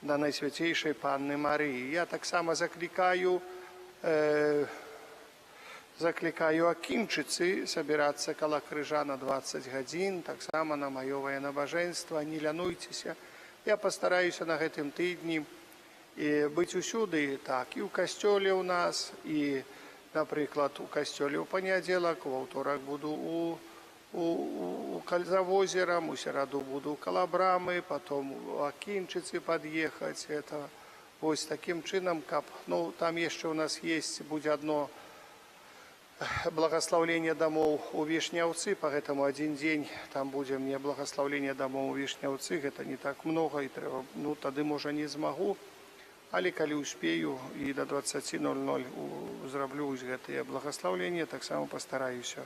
да Найсвяцейшай Панны Марыі. Я таксама заклікаю акімчыцы сабірацца каля крыжа на 20 гадзін, таксама на маёвае набажэнства. Не лянуйцеся. Я пастараюся на гэтым тыдні і быць усюды, так, і ў касцёле ў нас, і, напрыклад, у касцёле ў панядзелак, у аўторак буду за возерам, у сераду буду каля брамы, потом у Акінчыцы пад'ехаць. Это вось такім чынам, каб, там яшчэ ў нас есть, будзе адно благословление домов у Вишняўцы, по гэтаму один дзень там будзе мне благословление домов у Вишняўцы, гэта не так много, і трэба, тады, можа, не змагу. Але калі успею і до 20:00 зраблю гэтыя благословления, таксама пастараюся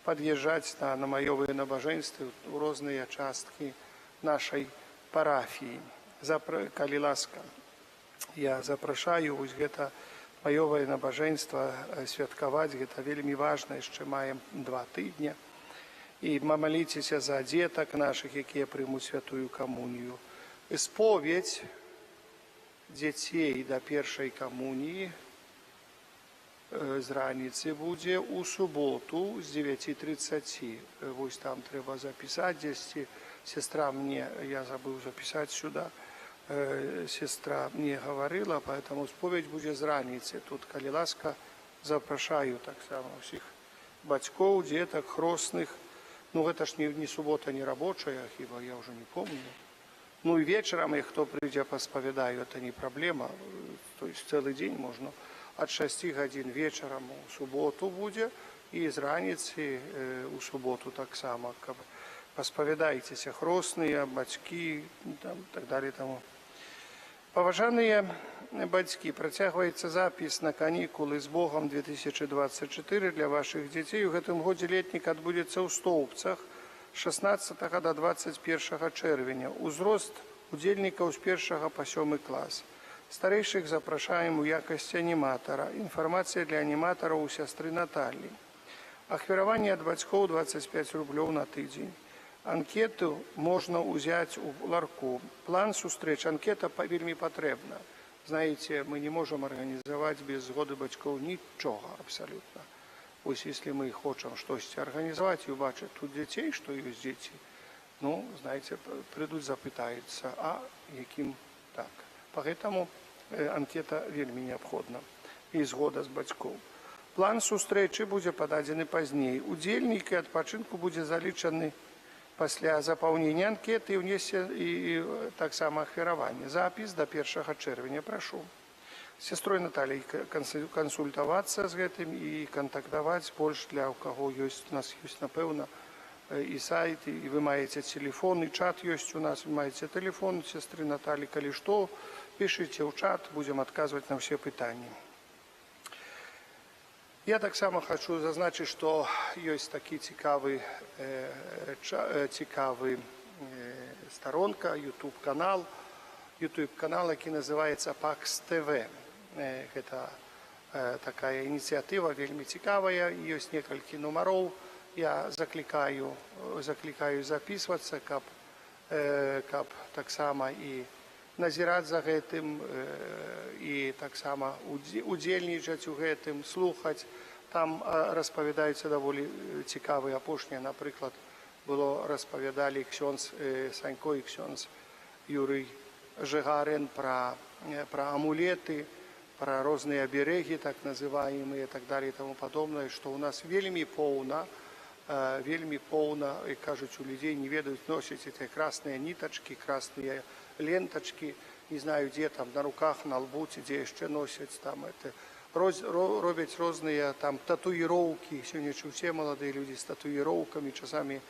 пад'язджаць на маёвыя набажэнствы ў розныя часткі нашай парафіі. Калі ласка, я запрашаю вось гэта маёвае набажэнства святкаваць. Гэта вельмі важна, яшчэ маем 2 тыдня. І маліцеся за дзетак нашых, якія прымуць святую камунію. Споведь дзяцей да першай камуніі з раніцы будзе, у суботу з 9:30. Вось там трэба запісаць дзесьці. Сестра мне, я забыл записать сюда, сестра мне говорила, поэтому споведь будет з раніцы. Тут, калі ласка, запрашаю так само всіх бацькоў, деток, хросных. Ну, это ж не суббота, не рабочая, хіба я уже не помню. Ну, и вечером, и кто придя посповедаю, это не проблема. То есть целый день можно. От 6 годин вечером у суботу будет, и з раніцы у суботу так само. Посповедайтеся, хросные, бацькі, там, так далее. Тому. Паважаныя бацькі, працягваецца запіс на канікулы з Богом 2024 для ваших дзяцей. У гэтым годзе летнік адбудзецца ў Стоўбцах 16 до 21 чэрвеня. Узрост удзельнікаў з 1 па 7 клас. Старэйшых запрашаем у якасці аніматара. Інфармацыя для аніматараў у сястры Наталі. Ахвяраванне ад бацькоў 25 рублёў на тыдзень. Анкету можно взять у ларку. План сустрэч. Анкета вельмі патрэбна. Знаете, мы не можем организовать без згоды бацькоў нічога абсолютно. Вось если мы хочам штосьці организовать и убачаць тут дзяцей, што ёсць дзеці, ну, знаете, придут, запытаюцца, а якім так. Поэтому анкета вельмі необходна и згода з бацькоў. План сустрэчы будзе пададзены пазней. Удзельнік і адпачынку будзе залічаны пасля запаўнення анкеты і таксама ахвяравання. Запіс до 1 чэрвеня, прашу. З сястрой Натальей кансультавацца з гэтым і кантактаваць больш для у каго ёсць, у нас ёсць, напэўна, і сайт, і вы маеце телефон, і чат ёсць у нас, вы маеце телефон сестры Натальи, калі што, пішыце ў чат, будзем адказваць на ўсе пытанні. Я таксама хочу зазначыць, што ёсць такі цікавы старонка, YouTube-канал, які называецца Pax TV. Гэта такая ініцыятыва вельмі цікавая, ёсць некалькі нумароў. Я заклікаю записываться, каб таксама і назіраць за гэтым і таксама удзельнічаць у гэтым, слухаць. Там распавядаюцца даволі цікавыя апошнія, напрыклад, распавядалі ксёндз Санько і ксёндз Юрый Жыгарин пра амулеты, пра розныя аберэгі, так называемыя, і так далее, і тому падобнае, што ў нас вельмі поўна, і кажуць, у людзей не ведаюць носіць эти красныя нітачкі, красныя ленточки, не знаю, где там, на руках, на лбу, где еще носят, там, это, робят разные там татуировки, сегодня все молодые люди с татуировками, часами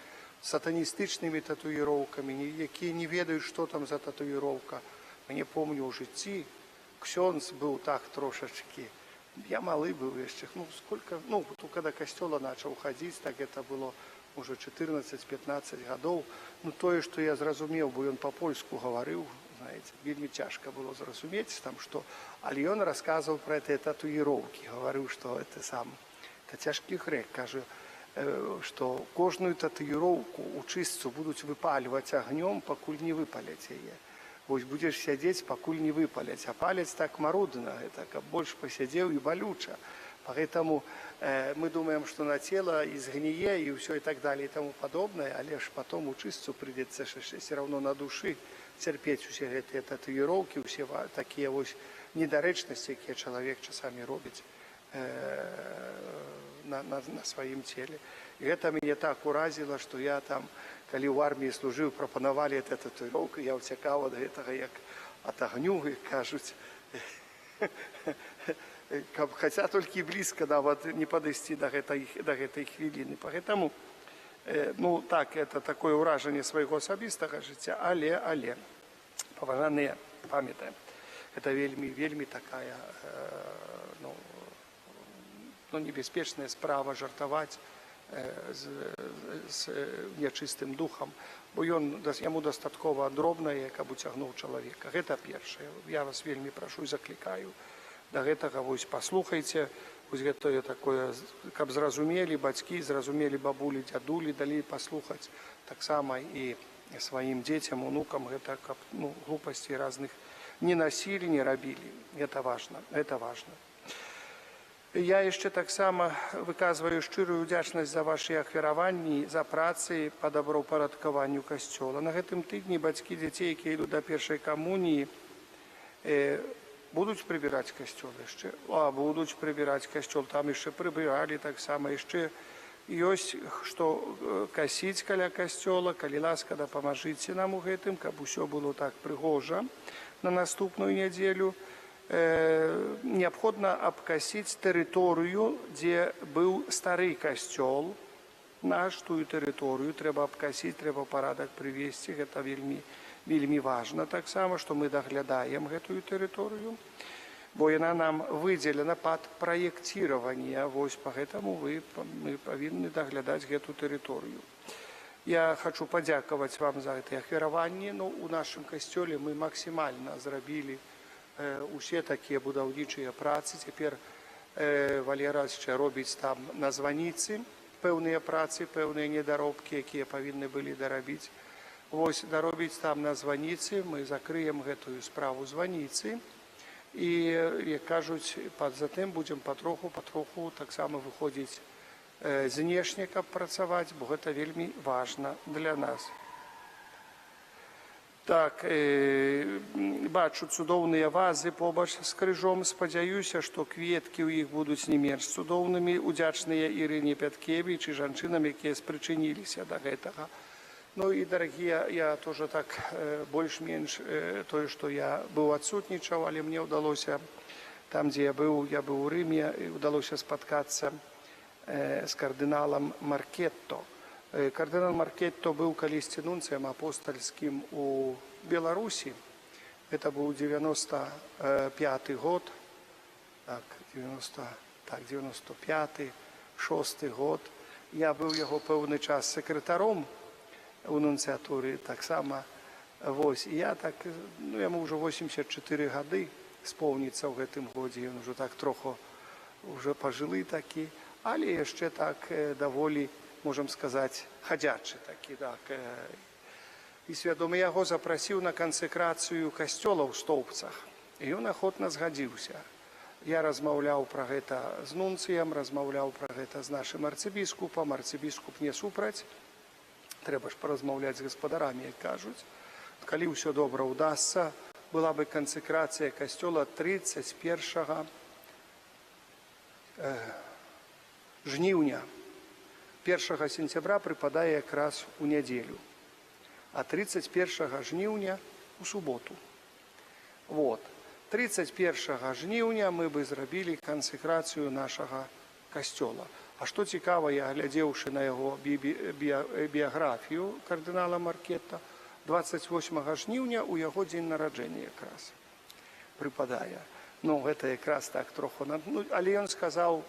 сатанистичными татуировками, які не ведают, что там за татуировка. Мне помню, у житті, ксёндз был так трошечки, я малый был еще, когда костёла начал ходить, так это было уже 14-15 годов. Ну, тое, што я зразумеў, бо ён па-польску гаварыў, знаете, вельмі цяжка было зразумець, там, што... Але ён расказваў пра гэтыя татуіроўкі, гаварыў, што это цяжкі грэх, кажа, што кожную татуіроўку у чыстцу будуць выпальваць агнём, пакуль не выпаляць яе. Вось будзеш сядзець, пакуль не выпаляць, а палец так марудна, гэта, каб больш пасядзеў і балюча. Поэтому мы думаем, что на тело изгние и все и так далее и тому подобное, а лишь потом учиться придется все равно на души терпеть все эти татуировки, все такие вот недоречности, которые человек часами робит на своем теле. И это меня так уразило, что я там, когда в армии служил, пропоновали эту татуировку, я утекал от этого, как от огню, и кажуть, хотя только близко нават не падысці до гэтай хвіліны. Поэтому, ну так, это такое ўражанне свайго асабістага жыцця, але, паважаныя, памятаем, это вельмі такая, небяспечная справа жартаваць з нячыстым духам, бо яму дастаткова дробнае, каб уцягнуў чалавека. Гэта першае. Я вас вельмі прашу і заклікаю. Да гэтага вось паслухайце, вось гэтае такое, каб зразумелі бацькі, зразумелі бабулі, дзядулі, далей паслухаць таксама і сваім дзецям, унукам, гэта каб глупасцей разных не насілі, не рабілі. Гэта важна, гэта важна. Я яшчэ таксама выказваю шчырую ўдзячнасць за вашы ахвяраванні, за працы па добраўпарадкаванню касцёла. На гэтым тыдні бацькі дзяцей, якія ідуць да першай камуніі, будуць прыбіраць касцёл яшчэ, будуць прыбіраць касцёл, там яшчэ прыбіралі таксама, яшчэ ёсць што касіць каля касцёла, калі ласка, дапамажыце нам у гэтым, каб усё было так прыгожа на наступную нядзелю. Неабходна абкасіць тэрыторыю, дзе быў стары касцёл. Наш тую тэрыторыю трэба абкасіць, трэба парадак прывесці. Гэта вельмі важна таксама, што мы даглядаем гэтую тэрыторыю, бо яна нам выдзелена пад праекціраванне. Вось па гэтаму мы павінны даглядаць гэту тэрыторыю. Я хочу падзякаваць вам за гэтыя ахвяраванні. У нашым касцёле мы максімальна зрабілі усе такія будаўнічыя працы. Цяпер Валера яшчэ робіць там на званіцы пэўныя працы, пэўныя недаробкі, якія павінны былі дарабіць. Вось даробіць там на званіцы, мы закрыем гэтую справу званіцы і, як кажуць, затым будзем патроху таксама выходзіць знешне, каб працаваць, бо гэта вельмі важна для нас. Так, бачу цудоўныя вазы побач з крыжом. Спадзяюся, што кветкі ў іх будуць не менш цудоўнымі. Удзячныя Ірыне Пяткевіч і жанчынам, якія спрычыніліся да гэтага. І, дарагія, я тоже так больш-менш тое, што я быў адсутнічаў, але мне ўдалося, там, дзе я быў у Рыме, ўдалося спаткацца з кардыналам Маркетто. Кардынал Маркетто быў калісьці нунцыем апостальскім у Беларусі. Гэта быў 95-й год, 95-й, 6-й год. Я быў яго пэўны час сакратаром у нунцыятуры таксама. Вось, і я так, яму ўжо 84 гады споўніцца ў гэтым годзе. Ён ужо так троху уже пажылы такі, але яшчэ так даволі, можам сказаць, хадзячы такі, так. І свядома яго запрасіў на кансекрацыю касцёла ў Стоўбцах. І ён ахвотна згадзіўся. Я размаўляў пра гэта з нунцыем, размаўляў пра гэта з нашым арцыбіскупам. Арцыбіскуп не супраць. Трэба ж паразмаўляць з гаспадарамі, як кажуць. Калі ўсё добра ўдасца, была бы кансекрацыя касцёла 31 жніўня. 1 сентябра прыпадае якраз у нядзелю, а 31 жніўня у суботу. 31 жніўня мы бы зрабілі кансекрацыю нашага касцёла. А што цікава, я глядзеўшы на яго біяграфію кардынала Маркетта, 28 жніўня у яго дзень нараджэння якраз прыпадае. Гэта якраз так троху, але ён сказаў,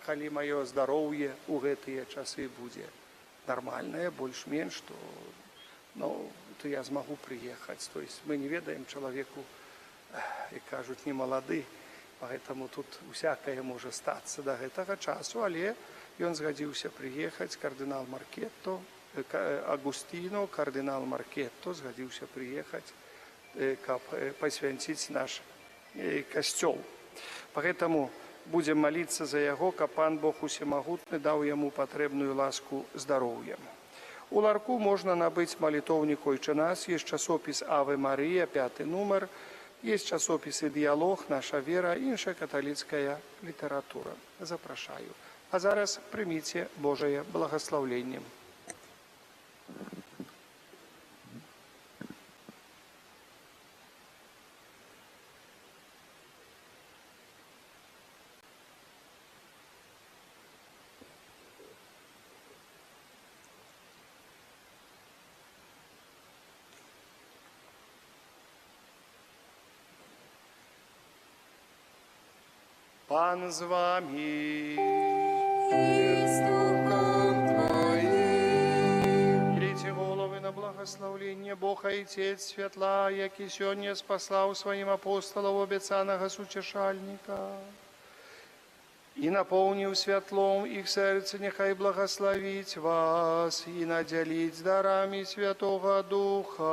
калі маё здароўе ў гэтыя часы будзе нармальнае, больш-менш, то я змагу прыехаць. То есть мы не ведаем чалавеку, як кажуць, не малады, поэтому тут усякае можа стацца да гэтага часу, але ён згадзіўся прыехаць. Кардынал Маркетто, Агустіно, кардынал Маркетто згадзіўся прыехаць, каб пасвянціць наш касцёл. Поэтому будзем маліцца за яго, каб пан Бог усемагутны даў яму патрэбную ласку здароўя. У ларку можна набыць малітоўнік «Ойче наш», есть часопіс «Аве Мария», 5 нумар, есть часопісы «Дыялог», «Наша вера», іншая каталіцкая літаратура. Запрашаю. А зараз прыміце Божае благаслаўленне. Пан з вами. И с Духом Твоим. Берите головы на благословление Бога и Отец святла, які сёння спаслаў сваім апостолам обяцанага сучашальніка. І напоўніў святлом іх сэрца, няхай благословіць вас і надзяліць дарамі Святога Духа.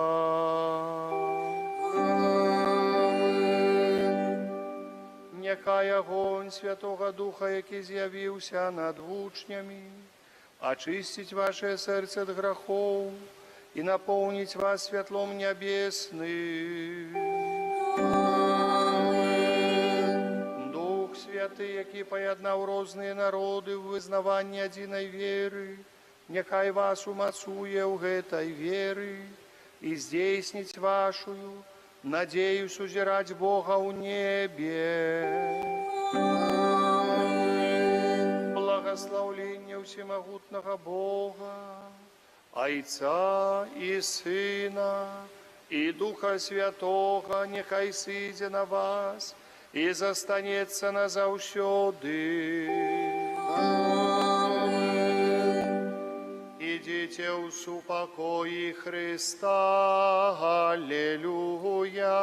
Нехай огонь Святого Духа, який з'явився над учнями, очистить ваше серце від грехов і наповнить вас світлом небесним. Дух Святий, який поєднав різні народи в визнаванні єдиної віри, нехай вас умацує в этой віри і здійснить вашую надею сузирать Бога у небе. Благословление всемогутного Бога, Отца и Сына, и Духа Святого, нехай сидя на вас и застанется назавсёды. Идите в супокои Христа, аллилуйя,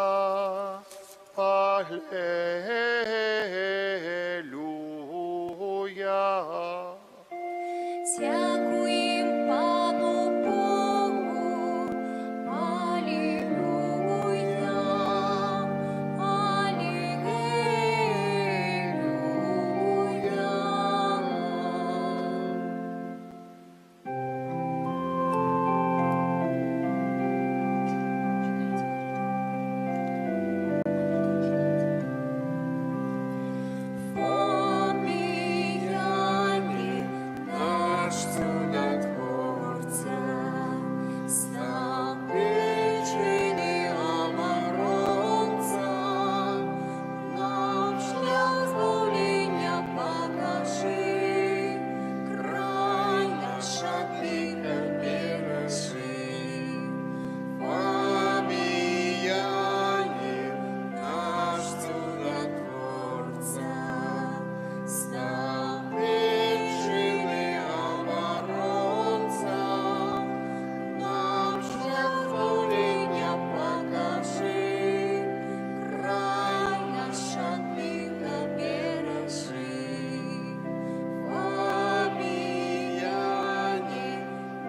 аллилуйя. Дякуєм Пану Богу, алілуя, Поміяні наш чудотворця, став причини оборонця, нам шлях збавлення покажи, край наш от лиха бережи. Помиянем наш чудотворца, Став причины оборонца, нам шлях збавлення покажи, край наш от лиха бережи. помиянем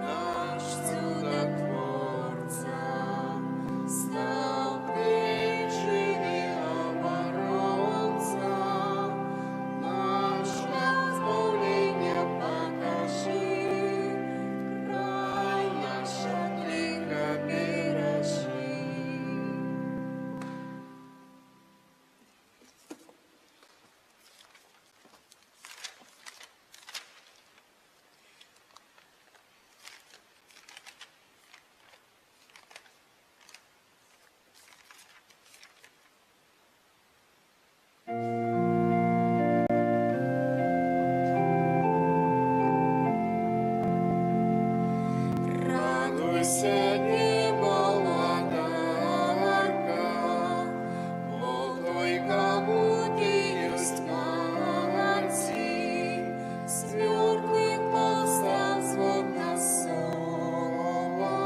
наш Чудотворця, став причини оборонця, нам шлях збавлення покажи, край наш от лиха бережи. Радуйся, немолодарка, молодой, кому ты есть мати, с мертвых повстал звук на слово,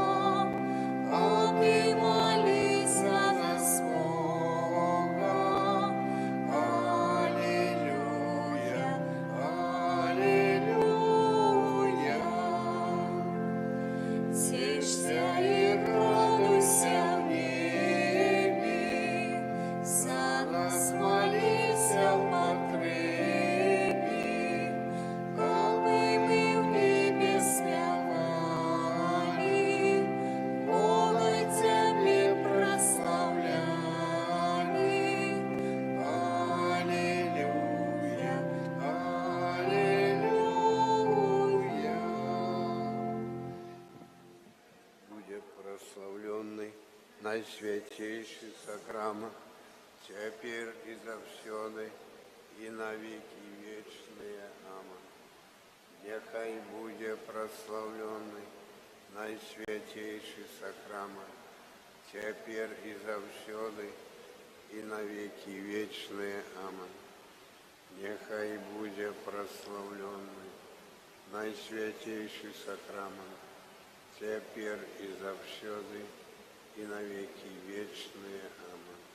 а ты молись за нас Бога. Аллилуйя, аллилуйя. Тешься и радуйся в небе, за нас молися в потребе, кабы мы в небе спевали, полной Тебе прославляли. Аллилуйя, аллилуйя. будет прославленный наисвятейший сакрамент, теперь и завсёды, и на веки вечные. Аминь. Нехай будет прославленный наисвятейший сакрамент, теперь и завсёды, и на веки вечные. Аминь. Нехай будет прославленный наисвятейший сакрамент, теперь и завсёды, и на веки вечные. Аминь.